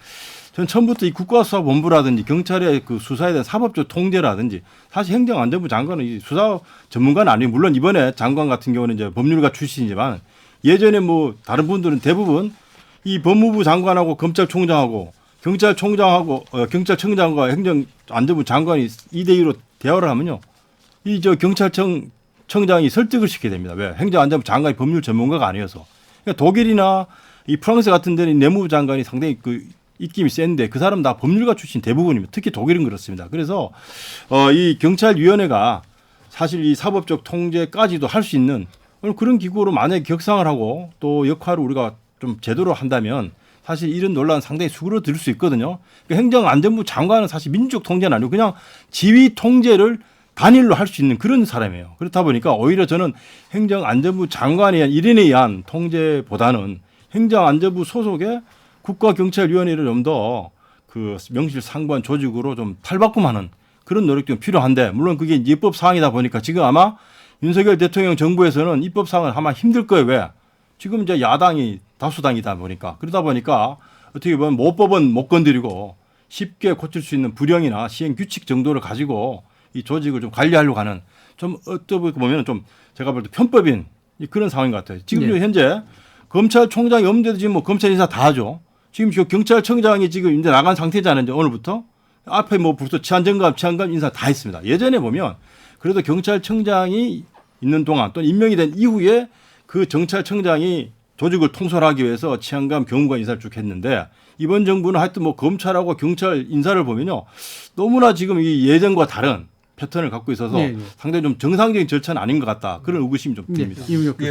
저는 처음부터 이 국가수사본부라든지 경찰의 그 수사에 대한 사법적 통제라든지 사실 행정안전부 장관은 이 수사 전문가는 아니고 물론 이번에 장관 같은 경우는 이제 법률가 출신이지만 예전에 뭐 다른 분들은 대부분 이 법무부 장관하고 검찰총장하고 경찰총장하고 경찰청장과 행정안전부 장관이 2대2로 대화를 하면요. 이 저 경찰청장이 설득을 시켜야 됩니다. 왜? 행정안전부 장관이 법률 전문가가 아니어서. 그러니까 독일이나 이 프랑스 같은 데는 내무부 장관이 상당히 그 입김이 센데 그 사람 다 법률가 출신 대부분입니다. 특히 독일은 그렇습니다. 그래서 이 경찰위원회가 사실 이 사법적 통제까지도 할 수 있는 그런 기구로 만약에 격상을 하고 또 역할을 우리가 좀 제대로 한다면 사실 이런 논란은 상당히 수그러들 수 있거든요. 그러니까 행정안전부 장관은 사실 민주적 통제는 아니고 그냥 지휘 통제를 단일로 할 수 있는 그런 사람이에요. 그렇다 보니까 오히려 저는 행정안전부 장관에 의한 일인에 의한 통제보다는 행정안전부 소속의 국가경찰위원회를 좀 더 그 명실상부한 조직으로 좀 탈바꿈하는 그런 노력이 좀 필요한데 물론 그게 입법 사항이다 보니까 지금 아마 윤석열 대통령 정부에서는 입법 사항은 아마 힘들 거예요. 왜? 지금 이제 야당이 다수당이다 보니까 그러다 보니까 어떻게 보면 모법은 못 건드리고 쉽게 고칠 수 있는 불령이나 시행 규칙 정도를 가지고 이 조직을 좀 관리하려고 하는 좀 어떻게 보면 좀 제가 볼 때 편법인 그런 상황인 것 같아요. 지금 현재 검찰총장이 없는데도 지금 뭐 검찰 인사 다 하죠. 지금 경찰청장이 지금 이제 나간 상태잖아요. 이제 오늘부터 앞에 뭐 벌써 치안정감 인사 다 했습니다. 예전에 보면 그래도 경찰청장이 있는 동안 또 임명이 된 이후에 그 경찰청장이 조직을 통솔하기 위해서 치안감, 경무관 인사를 쭉 했는데 이번 정부는 하여튼 뭐 검찰하고 경찰 인사를 보면요 너무나 지금 이 예전과 다른 패턴을 갖고 있어서 상당히 좀 정상적인 절차는 아닌 것 같다. 그런 의구심이 좀 듭니다.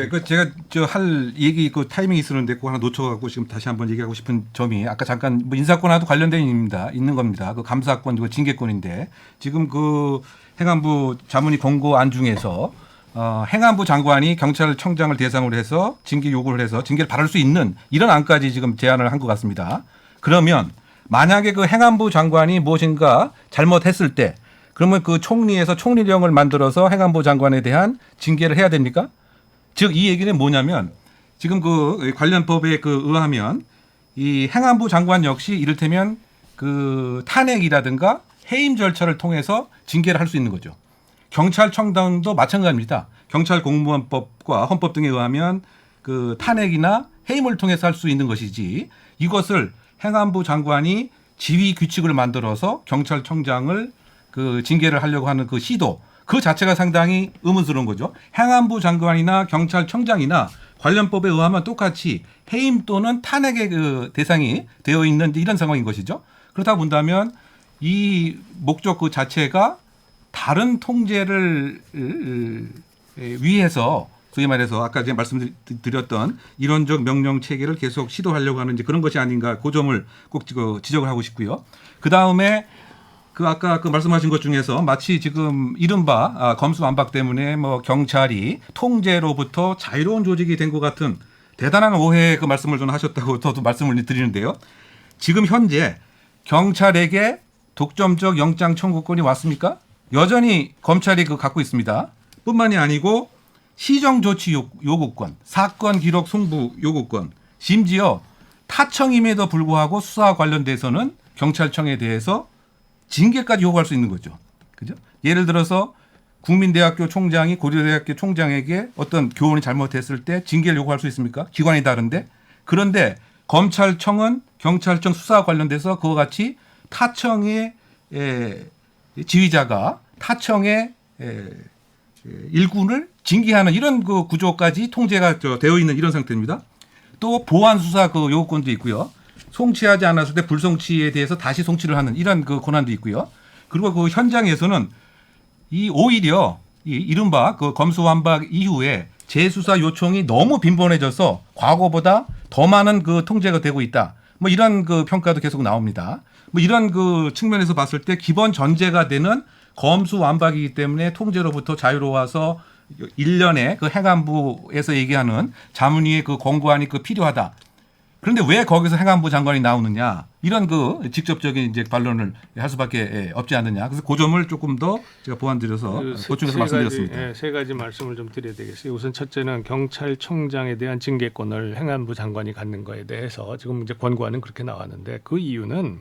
그 제가 할 얘기 그 타이밍이 있었는데 그거 하나 놓쳐갖고 지금 다시 한번 얘기하고 싶은 점이 아까 잠깐 뭐 인사권하고도 관련된 있는 겁니다. 그 감사권, 그 징계권인데 지금 그 행안부 자문위 공고안 중에서 행안부 장관이 경찰청장을 대상으로 해서 징계 요구를 해서 징계를 받을 수 있는 이런 안까지 지금 제안을 한 것 같습니다. 그러면 만약에 그 행안부 장관이 무엇인가 잘못했을 때 그러면 그 총리에서 총리령을 만들어서 행안부 장관에 대한 징계를 해야 됩니까? 즉 이 얘기는 뭐냐면 지금 그 관련 법에 그 의하면 이 행안부 장관 역시 이를테면 그 탄핵이라든가 해임 절차를 통해서 징계를 할 수 있는 거죠. 경찰청장도 마찬가지입니다. 경찰공무원법과 헌법 등에 의하면 그 탄핵이나 해임을 통해서 할 수 있는 것이지 이것을 행안부 장관이 지휘 규칙을 만들어서 경찰청장을 그 징계를 하려고 하는 그 시도 그 자체가 상당히 의문스러운 거죠. 행안부 장관이나 경찰청장이나 관련법에 의하면 똑같이 해임 또는 탄핵의 그 대상이 되어 있는 이런 상황인 것이죠. 그렇다 본다면 이 목적 그 자체가 다른 통제를 위해서 소위 말해서 아까 제가 말씀드렸던 이론적 명령 체계를 계속 시도하려고 하는 이제 그런 것이 아닌가 그 점을 꼭 지적을 하고 싶고요. 그 다음에 그 아까 그 말씀하신 것 중에서 마치 지금 이른바 검수완박 때문에 뭐 경찰이 통제로부터 자유로운 조직이 된 것 같은 대단한 오해의 그 말씀을 좀 하셨다고 저도 말씀을 드리는데요. 지금 현재 경찰에게 독점적 영장 청구권이 왔습니까? 여전히 검찰이 그 갖고 있습니다. 뿐만이 아니고 시정조치 요구권, 사건 기록 송부 요구권, 심지어 타청임에도 불구하고 수사와 관련돼서는 경찰청에 대해서 징계까지 요구할 수 있는 거죠. 그죠? 예를 들어서 국민대학교 총장이 고려대학교 총장에게 어떤 교원이 잘못했을 때 징계를 요구할 수 있습니까? 기관이 다른데. 그런데 검찰청은 경찰청 수사와 관련돼서 그와 같이 타청의 지휘자가 타청의 일군을 징계하는 이런 그 구조까지 통제가 되어 있는 이런 상태입니다. 또 보안 수사 그 요구권도 있고요. 송치하지 않았을 때 불송치에 대해서 다시 송치를 하는 이런 그 권한도 있고요. 그리고 그 현장에서는 이 오히려 이 이른바 그 검수완박 이후에 재수사 요청이 너무 빈번해져서 과거보다 더 많은 그 통제가 되고 있다. 뭐 이런 그 평가도 계속 나옵니다. 뭐 이런 그 측면에서 봤을 때 기본 전제가 되는 검수완박이기 때문에 통제로부터 자유로워서 일련의 그 행안부에서 얘기하는 자문위의 그 권고안이 그 필요하다. 그런데 왜 거기서 행안부 장관이 나오느냐 이런 그 직접적인 이제 반론을 할 수밖에 없지 않느냐. 그래서 그 점을 조금 더 제가 보완드려서 보충해서 말씀드렸습니다. 세 가지 말씀을 좀 드려야 되겠어요. 우선 첫째는 경찰청장에 대한 징계권을 행안부 장관이 갖는 거에 대해서 지금 이제 권고안은 그렇게 나왔는데 그 이유는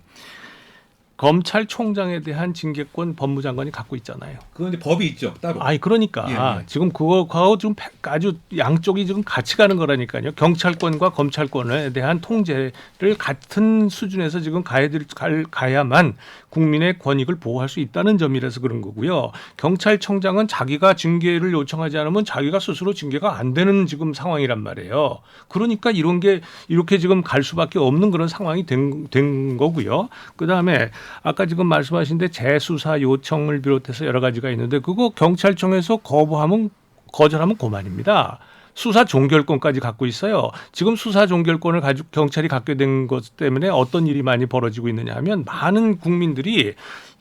검찰총장에 대한 징계권 법무장관이 갖고 있잖아요. 그런데 법이 있죠, 따로. 아니 그러니까 지금 그거하고 좀 아주 양쪽이 지금 같이 가는 거라니까요. 경찰권과 검찰권에 대한 통제를 같은 수준에서 지금 가야만 국민의 권익을 보호할 수 있다는 점이라서 그런 거고요. 경찰청장은 자기가 징계를 요청하지 않으면 자기가 스스로 징계가 안 되는 지금 상황이란 말이에요. 그러니까 이런 게 이렇게 지금 갈 수밖에 없는 그런 상황이 된 거고요. 그다음에 아까 지금 말씀하신 데 재수사 요청을 비롯해서 여러 가지가 있는데 그거 경찰청에서 거절하면 고만입니다. 수사 종결권까지 갖고 있어요. 지금 수사 종결권을 가지고 경찰이 갖게 된 것 때문에 어떤 일이 많이 벌어지고 있느냐 하면 많은 국민들이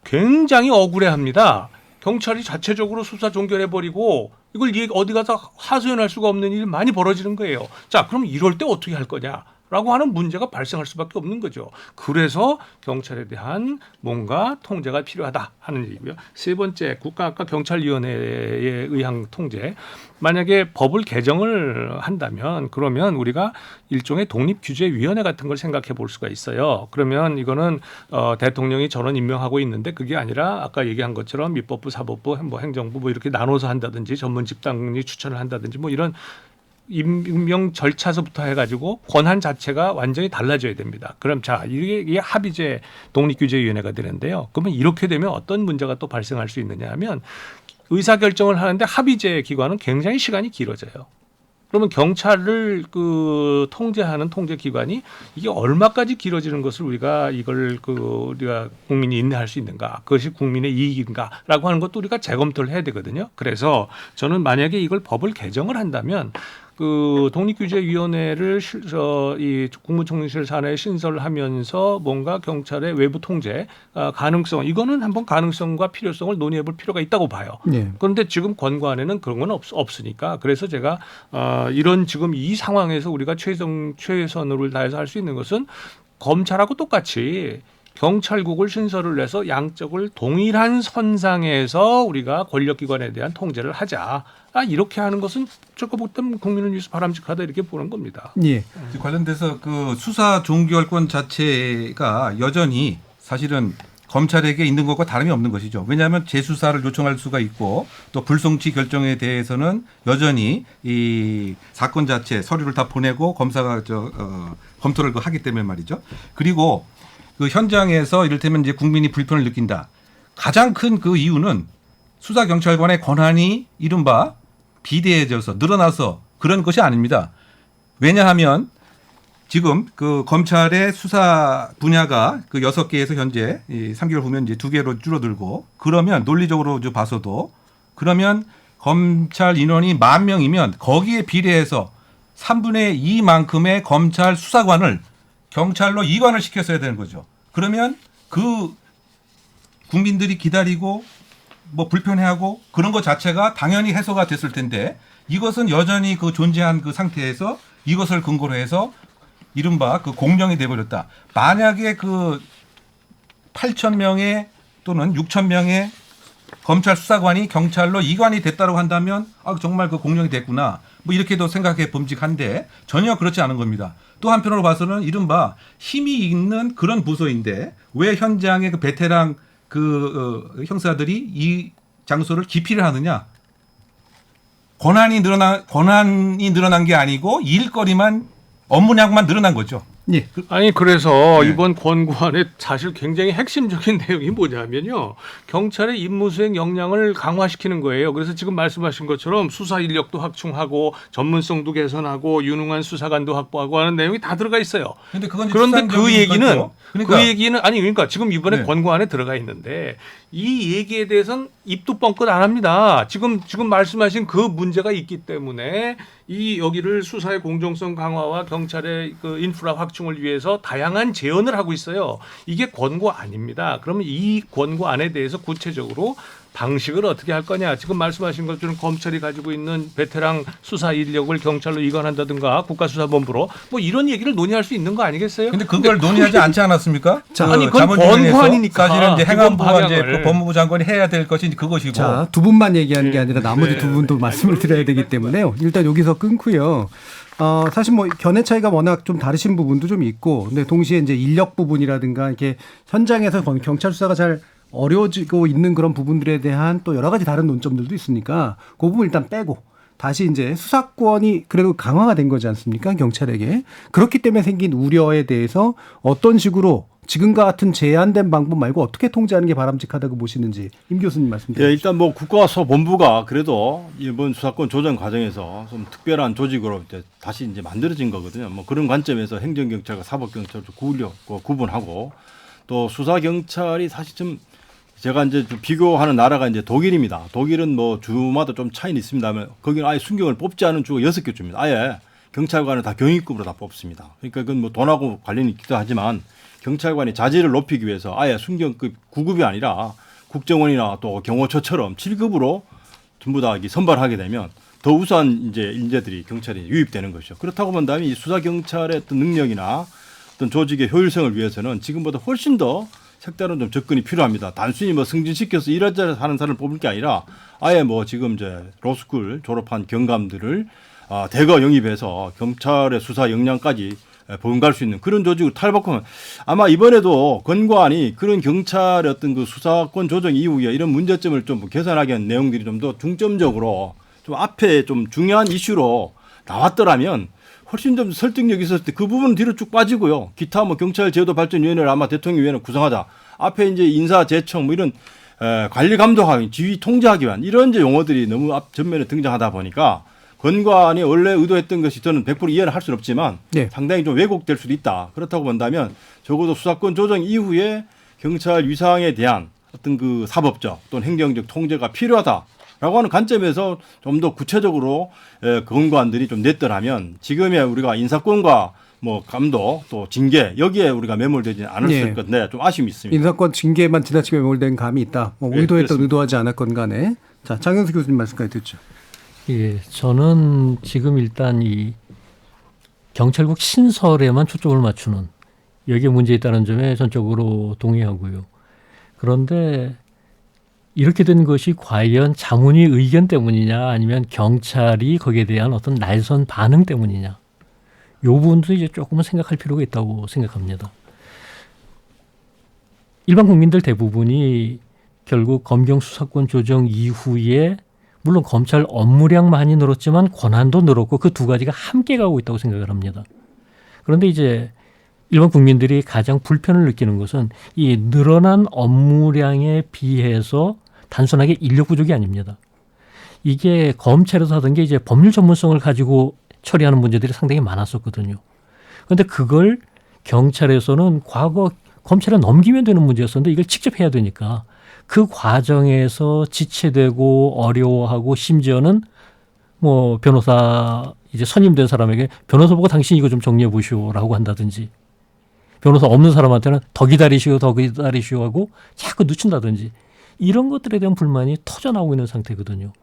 굉장히 억울해합니다. 경찰이 자체적으로 수사 종결해버리고 이걸 어디 가서 하소연할 수가 없는 일이 많이 벌어지는 거예요. 자, 그럼 이럴 때 어떻게 할 거냐? 라고 하는 문제가 발생할 수밖에 없는 거죠. 그래서 경찰에 대한 뭔가 통제가 필요하다 하는 얘기고요. 세 번째, 국가경찰위원회에 의한 통제. 만약에 법을 개정을 한다면 그러면 우리가 일종의 독립규제위원회 같은 걸 생각해 볼 수가 있어요. 그러면 이거는 대통령이 전원 임명하고 있는데 그게 아니라 아까 얘기한 것처럼 입법부, 사법부, 뭐 행정부 뭐 이렇게 나눠서 한다든지 전문 집단이 추천을 한다든지 뭐 이런 임명 절차서부터 해가지고 권한 자체가 완전히 달라져야 됩니다. 그럼 자 이게 합의제 독립규제위원회가 되는데요. 그러면 이렇게 되면 어떤 문제가 또 발생할 수 있느냐 하면 의사결정을 하는데 합의제 기관은 굉장히 시간이 길어져요. 그러면 경찰을 통제하는 통제기관이 이게 얼마까지 길어지는 것을 우리가 국민이 인내할 수 있는가, 그것이 국민의 이익인가라고 하는 것도 우리가 재검토를 해야 되거든요. 그래서 저는 만약에 이걸 법을 개정을 한다면 독립규제위원회를 이 국무총리실 산하에 신설하면서 뭔가 경찰의 외부 통제 가능성 이거는 한번 가능성과 필요성을 논의해볼 필요가 있다고 봐요. 네. 그런데 지금 권고안에는 그런 건 없으니까 그래서 제가 이런 지금 이 상황에서 우리가 최선을 다해서 할 수 있는 것은 검찰하고 똑같이 경찰국을 신설을 해서 양쪽을 동일한 선상에서 우리가 권력기관에 대한 통제를 하자. 이렇게 하는 것은 저거 보면 국민을 위해서 바람직하다 이렇게 보는 겁니다. 예. 관련돼서 그 수사 종결권 자체가 여전히 사실은 검찰에게 있는 것과 다름이 없는 것이죠. 왜냐하면 재수사를 요청할 수가 있고 또 불송치 결정에 대해서는 여전히 이 사건 자체 서류를 다 보내고 검사가 검토를 하기 때문에 말이죠. 그리고 그 현장에서 이를테면 이제 국민이 불편을 느낀다. 가장 큰 그 이유는 수사경찰관의 권한이 이른바 비대해져서 늘어나서 그런 것이 아닙니다. 왜냐하면 지금 그 검찰의 수사 분야가 그 6개에서 현재 이 3개월 후면 이제 2개로 줄어들고, 그러면 논리적으로 봐서도 그러면 검찰 인원이 10,000명이면 거기에 비례해서 3분의 2만큼의 검찰 수사관을 경찰로 이관을 시켰어야 되는 거죠. 그러면 그 국민들이 기다리고 뭐 불편해하고 그런 것 자체가 당연히 해소가 됐을 텐데, 이것은 여전히 그 존재한 그 상태에서 이것을 근거로 해서 이른바 그 공령이 돼버렸다. 만약에 그 8,000명의 또는 6,000명의 검찰 수사관이 경찰로 이관이 됐다고 한다면 정말 그 공령이 됐구나, 뭐 이렇게도 생각해 범직한데 전혀 그렇지 않은 겁니다. 또 한편으로 봐서는 이른바 힘이 있는 그런 부서인데 왜 현장의 그 베테랑 그 형사들이 이 장소를 기피를 하느냐? 권한이 늘어난 게 아니고 일거리만, 업무량만 늘어난 거죠. 예. 아니 그래서 이번 권고안에 사실 굉장히 핵심적인 내용이 뭐냐면요, 경찰의 임무수행 역량을 강화시키는 거예요. 그래서 지금 말씀하신 것처럼 수사 인력도 확충하고 전문성도 개선하고 유능한 수사관도 확보하고 하는 내용이 다 들어가 있어요. 그런데 그 얘기는 지금 이번에 권고안에 들어가 있는데 이 얘기에 대해서는 입도 뻥끗 안 합니다. 지금 말씀하신 그 문제가 있기 때문에 이 여기를 수사의 공정성 강화와 경찰의 그 인프라 확충을 위해서 다양한 제언을 하고 있어요. 이게 권고 아닙니다. 그러면 이 권고안에 대해서 구체적으로 방식을 어떻게 할 거냐. 지금 말씀하신 것처럼 검찰이 가지고 있는 베테랑 수사 인력을 경찰로 이관한다든가 국가수사본부로 뭐 이런 얘기를 논의할 수 있는 거 아니겠어요? 근데 그걸 논의하지 않지 않았습니까? 아니 그건 권고안이니까. 사실은 이제 행안부와 이제 법무부 장관이 해야 될 것이 그것이고. 자, 두 분만 얘기하는 게 아니라 나머지 두 분도 말씀을 드려야 되기 때문에요. 일단 여기서 끊고요. 사실 뭐 견해 차이가 워낙 좀 다르신 부분도 좀 있고, 근데 동시에 이제 인력 부분이라든가 이렇게 현장에서 경찰 수사가 잘 어려워지고 있는 그런 부분들에 대한 또 여러 가지 다른 논점들도 있으니까 그 부분 일단 빼고 다시 이제 수사권이 그래도 강화가 된 거지 않습니까? 경찰에게. 그렇기 때문에 생긴 우려에 대해서 어떤 식으로 지금과 같은 제한된 방법 말고 어떻게 통제하는 게 바람직하다고 보시는지 임 교수님 말씀 주시죠. 일단 뭐 국가수사본부가 그래도 이번 수사권 조정 과정에서 좀 특별한 조직으로 다시 이제 만들어진 거거든요. 뭐 그런 관점에서 행정경찰과 사법경찰을 구분하고, 또 수사경찰이 사실 좀 제가 이제 비교하는 나라가 이제 독일입니다. 독일은 뭐 주마다 좀 차이는 있습니다만 거기는 아예 순경을 뽑지 않은 주가 6개 주입니다. 아예 경찰관을 다 경위급으로 다 뽑습니다. 그러니까 그건 뭐 돈하고 관련이 있기도 하지만 경찰관이 자질을 높이기 위해서 아예 순경급 9급이 아니라 국정원이나 또 경호처처럼 7급으로 전부 다 선발하게 되면 더 우수한 이제 인재들이 경찰에 유입되는 것이죠. 그렇다고 본다면 이 수사 경찰의 어떤 능력이나 어떤 조직의 효율성을 위해서는 지금보다 훨씬 더 색다른 좀 접근이 필요합니다. 단순히 뭐 승진시켜서 일하자 하는 사람을 뽑을 게 아니라 아예 뭐 지금 이제 로스쿨 졸업한 경감들을 대거 영입해서 경찰의 수사 역량까지 본갈 수 있는 그런 조직을 탈바꾸면 아마 이번에도 권고안이 그런 경찰의 어떤 그 수사권 조정 이후에 이런 문제점을 좀 개선하게 하는 내용들이 좀 더 중점적으로 좀 앞에 좀 중요한 이슈로 나왔더라면 훨씬 좀 설득력이 있었을 때 그 부분은 뒤로 쭉 빠지고요. 기타 뭐 경찰 제도 발전위원회를 아마 대통령위원회 구성하자. 앞에 이제 인사 제청 뭐 이런 관리 감독하기, 지휘 통제하기 위한 이런 이제 용어들이 너무 앞 전면에 등장하다 보니까 권고안이 원래 의도했던 것이 저는 100% 이해를 할 수는 없지만 상당히 좀 왜곡될 수도 있다. 그렇다고 본다면 적어도 수사권 조정 이후에 경찰 위상에 대한 어떤 그 사법적 또는 행정적 통제가 필요하다라고 하는 관점에서 좀 더 구체적으로 권고안들이 좀 냈더라면 지금의 우리가 인사권과 뭐 감독 또 징계 여기에 우리가 매몰되지 않았을 건데 좀 아쉬움이 있습니다. 인사권 징계만 지나치게 매몰된 감이 있다. 뭐 의도했던 의도하지 않았건 간에. 자, 장영수 교수님 말씀까지 듣죠. 예, 저는 지금 일단 이 경찰국 신설에만 초점을 맞추는 여기에 문제 있다는 점에 전적으로 동의하고요. 그런데 이렇게 된 것이 과연 자문위 의견 때문이냐 아니면 경찰이 거기에 대한 어떤 날선 반응 때문이냐 이 부분도 이제 조금은 생각할 필요가 있다고 생각합니다. 일반 국민들 대부분이 결국 검경 수사권 조정 이후에 물론 검찰 업무량 많이 늘었지만 권한도 늘었고 그 두 가지가 함께 가고 있다고 생각을 합니다. 그런데 이제 일반 국민들이 가장 불편을 느끼는 것은 이 늘어난 업무량에 비해서 단순하게 인력 부족이 아닙니다. 이게 검찰에서 하던 게 이제 법률 전문성을 가지고 처리하는 문제들이 상당히 많았었거든요. 그런데 그걸 경찰에서는 과거 검찰에 넘기면 되는 문제였었는데 이걸 직접 해야 되니까 그 과정에서 지체되고 어려워하고 심지어는 뭐 변호사 이제 선임된 사람에게 변호사 보고 당신 이거 좀 정리해 보시오라고 한다든지 변호사 없는 사람한테는 더 기다리시오 하고 자꾸 늦춘다든지 이런 것들에 대한 불만이 터져나오고 있는 상태거든요.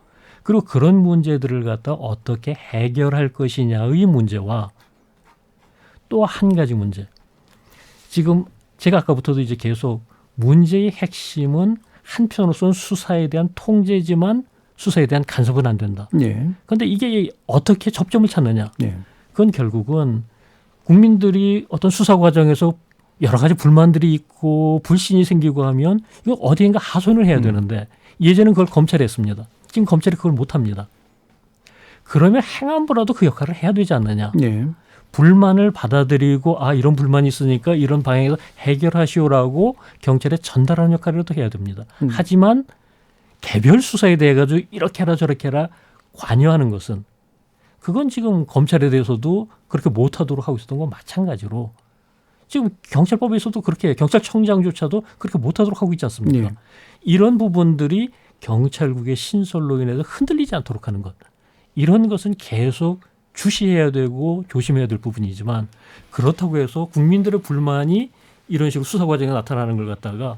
그리고 그런 문제들을 갖다 어떻게 해결할 것이냐의 문제와 또 한 가지 문제. 지금 제가 아까부터도 이제 계속 문제의 핵심은 한편으로서는 수사에 대한 통제지만 수사에 대한 간섭은 안 된다. 그런데 이게 어떻게 접점을 찾느냐. 그건 결국은 국민들이 어떤 수사 과정에서 여러 가지 불만들이 있고 불신이 생기고 하면 이거 어디인가 하소연을 해야 되는데 예전엔 그걸 검찰이 했습니다. 지금 검찰이 그걸 못합니다. 그러면 행안부라도 그 역할을 해야 되지 않느냐. 불만을 받아들이고 이런 불만이 있으니까 이런 방향에서 해결하시오라고 경찰에 전달하는 역할이라도 해야 됩니다. 하지만 개별 수사에 대해 가지고 이렇게 해라 저렇게 해라 관여하는 것은 그건 지금 검찰에 대해서도 그렇게 못하도록 하고 있었던 건 마찬가지로 지금 경찰법에서도 그렇게 경찰청장조차도 그렇게 못하도록 하고 있지 않습니까? 이런 부분들이 경찰국의 신설로 인해서 흔들리지 않도록 하는 것. 이런 것은 계속 주시해야 되고 조심해야 될 부분이지만 그렇다고 해서 국민들의 불만이 이런 식으로 수사 과정에 나타나는 걸 갖다가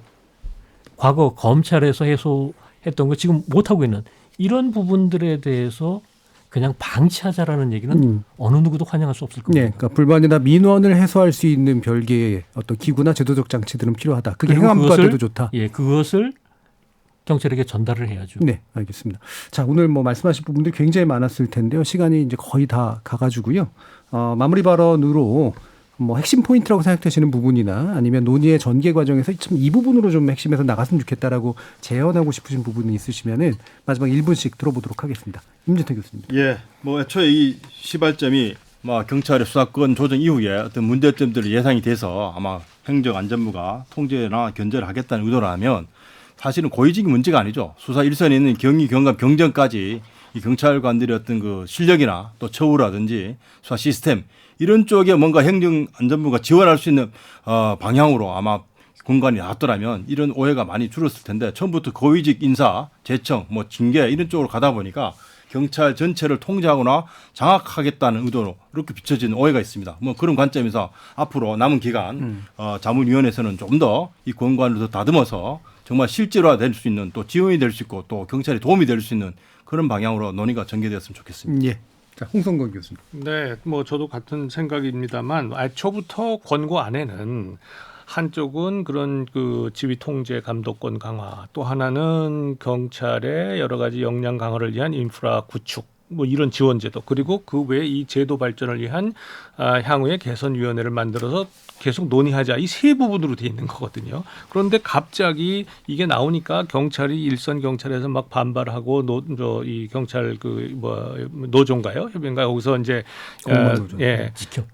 과거 검찰에서 해소했던 거 지금 못하고 있는 이런 부분들에 대해서 그냥 방치하자라는 얘기는 어느 누구도 환영할 수 없을 겁니다. 그러니까 불만이나 민원을 해소할 수 있는 별개의 어떤 기구나 제도적 장치들은 필요하다. 그게 행안부가 돼도 좋다. 그것을 경찰에게 전달을 해야죠. 네, 알겠습니다. 자, 오늘 뭐 말씀하신 부분들이 굉장히 많았을 텐데요. 시간이 이제 거의 다 가가지고요. 마무리 발언으로 뭐 핵심 포인트라고 생각되시는 부분이나 아니면 논의의 전개 과정에서 참 이 부분으로 좀 핵심에서 나갔으면 좋겠다라고 제언하고 싶으신 부분이 있으시면은 마지막 1분씩 들어보도록 하겠습니다. 임진태 교수님. 뭐 애초에 이 시발점이 경찰의 수사권 조정 이후에 어떤 문제점들이 예상이 돼서 아마 행정안전부가 통제나 견제를 하겠다는 의도라면 사실은 고의적인 문제가 아니죠. 수사 일선에 있는 경위, 경감, 경정까지 이 경찰관들의 어떤 그 실력이나 또 처우라든지 수사 시스템 이런 쪽에 뭔가 행정안전부가 지원할 수 있는 방향으로 아마 공간이 나왔더라면 이런 오해가 많이 줄었을 텐데 처음부터 고위직 인사, 재청, 뭐 징계 이런 쪽으로 가다 보니까 경찰 전체를 통제하거나 장악하겠다는 의도로 이렇게 비춰지는 오해가 있습니다. 뭐 그런 관점에서 앞으로 남은 기간 자문위원회에서는 좀 더 이 권관을 더 다듬어서 정말 실제로가 될 수 있는 또 지원이 될 수 있고 또 경찰에 도움이 될 수 있는 그런 방향으로 논의가 전개되었으면 좋겠습니다. 자, 홍성건 교수님. 네, 뭐 저도 같은 생각입니다만 애초부터 권고 안에는 한쪽은 그런 그 지휘 통제 감독권 강화, 또 하나는 경찰의 여러 가지 역량 강화를 위한 인프라 구축, 뭐 이런 지원 제도, 그리고 그 외에 이 제도 발전을 위한 향후의 개선위원회를 만들어서 계속 논의하자, 이 세 부분으로 돼 있는 거거든요. 그런데 갑자기 이게 나오니까 경찰이 일선 경찰에서 막 반발하고 이 경찰 노조인가요? 협의인가요? 거기서 이제 지켜.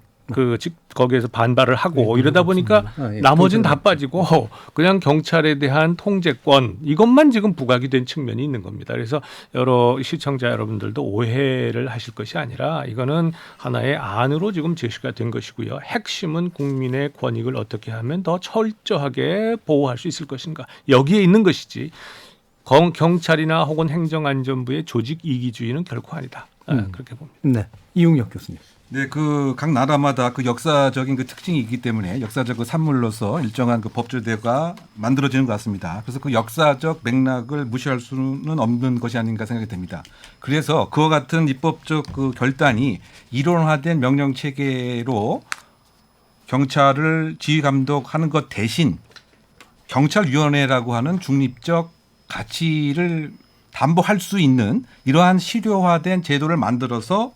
거기에서 반발을 하고 이러다 보니까 나머지는 다 빠지고 그냥 경찰에 대한 통제권 이것만 지금 부각이 된 측면이 있는 겁니다. 그래서 여러 시청자 여러분들도 오해를 하실 것이 아니라 이거는 하나의 안으로 지금 제시가 된 것이고요. 핵심은 국민의 권익을 어떻게 하면 더 철저하게 보호할 수 있을 것인가, 여기에 있는 것이지 경찰이나 혹은 행정안전부의 조직 이기주의는 결코 아니다. 그렇게 봅니다. 네, 이웅혁 교수님. 네, 각 나라마다 그 역사적인 그 특징이 있기 때문에 역사적 그 산물로서 일정한 그 법조대가 만들어지는 것 같습니다. 그래서 그 역사적 맥락을 무시할 수는 없는 것이 아닌가 생각이 됩니다. 그래서 그와 같은 입법적 그 결단이 이론화된 명령 체계로 경찰을 지휘 감독하는 것 대신 경찰위원회라고 하는 중립적 가치를 담보할 수 있는 이러한 실효화된 제도를 만들어서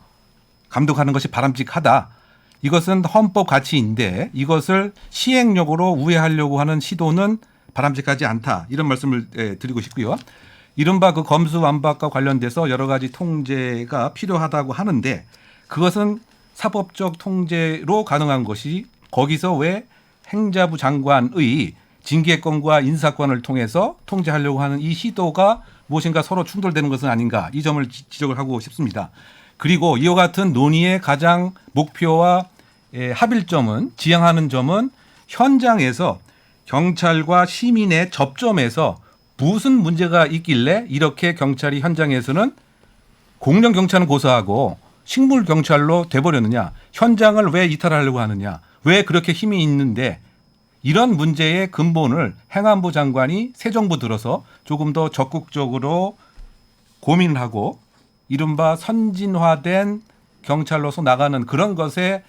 감독하는 것이 바람직하다. 이것은 헌법 가치인데 이것을 시행령으로 우회하려고 하는 시도는 바람직하지 않다. 이런 말씀을 드리고 싶고요. 이른바 그 검수완박과 관련돼서 여러 가지 통제가 필요하다고 하는데 그것은 사법적 통제로 가능한 것이 거기서 왜 행자부 장관의 징계권과 인사권을 통해서 통제하려고 하는 이 시도가 무엇인가 서로 충돌되는 것은 아닌가 이 점을 지적을 하고 싶습니다. 그리고 이와 같은 논의의 가장 목표와 합일점은 지향하는 점은 현장에서 경찰과 시민의 접점에서 무슨 문제가 있길래 이렇게 경찰이 현장에서는 공령 경찰은 고사하고 식물 경찰로 돼버렸느냐, 현장을 왜 이탈하려고 하느냐, 왜 그렇게 힘이 있는데 이런 문제의 근본을 행안부 장관이 새 정부 들어서 조금 더 적극적으로 고민을 하고 이른바 선진화된 경찰로서 나가는 그런 것에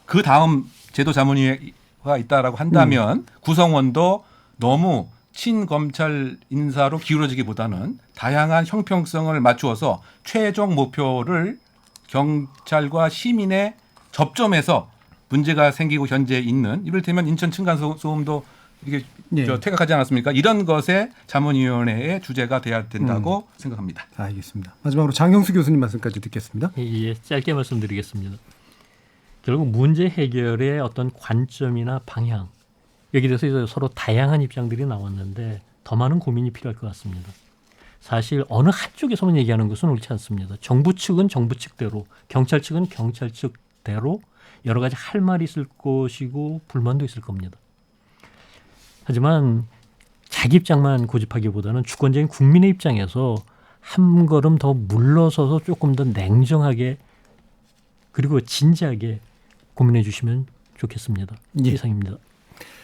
그 다음 제도자문위가 있다라고 한다면 구성원도 너무 친검찰 인사로 기울어지기보다는 다양한 형평성을 맞추어서 최종 목표를 경찰과 시민의 접점에서 문제가 생기고 현재 있는 이를테면 인천 층간소음도 이게 퇴각하지 않았습니까? 이런 것에 자문위원회의 주제가 돼야 된다고 생각합니다. 알겠습니다. 마지막으로 장형수 교수님 말씀까지 듣겠습니다. 예, 짧게 말씀드리겠습니다. 결국 문제 해결의 어떤 관점이나 방향 여기에 대해서 서로 다양한 입장들이 나왔는데 더 많은 고민이 필요할 것 같습니다. 사실 어느 한쪽에서만 얘기하는 것은 옳지 않습니다. 정부 측은 정부 측대로, 경찰 측은 경찰 측대로 여러 가지 할 말이 있을 것이고 불만도 있을 겁니다. 하지만 자기 입장만 고집하기보다는 주권적인 국민의 입장에서 한 걸음 더 물러서서 조금 더 냉정하게 그리고 진지하게 고민해 주시면 좋겠습니다. 예. 이상입니다.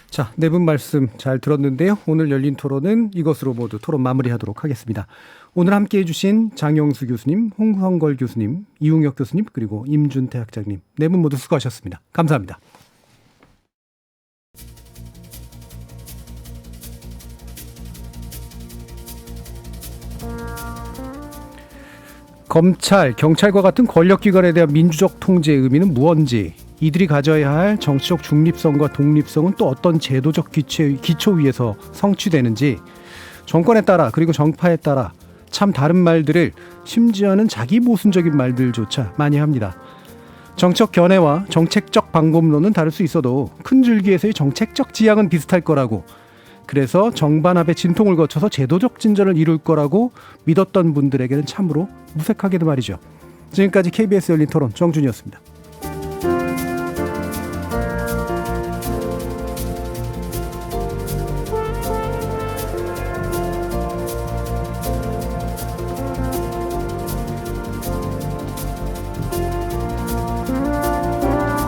자, 네 분 말씀 잘 들었는데요. 오늘 열린 토론은 이것으로 모두 토론 마무리하도록 하겠습니다. 오늘 함께해 주신 장영수 교수님, 홍성걸 교수님, 이웅혁 교수님 그리고 임준태 학장님 네 분 모두 수고하셨습니다. 감사합니다. 검찰, 경찰과 같은 권력기관에 대한 민주적 통제의 의미는 무언지, 이들이 가져야 할 정치적 중립성과 독립성은 또 어떤 제도적 기초 위에서 성취되는지 정권에 따라 그리고 정파에 따라 참 다른 말들을 심지어는 자기 모순적인 말들조차 많이 합니다. 정책 견해와 정책적 방법론은 다를 수 있어도 큰 줄기에서의 정책적 지향은 비슷할 거라고, 그래서 정반합의 진통을 거쳐서 제도적 진전을 이룰 거라고 믿었던 분들에게는 참으로 무색하게도 말이죠. 지금까지 KBS 열린 토론 정준이었습니다.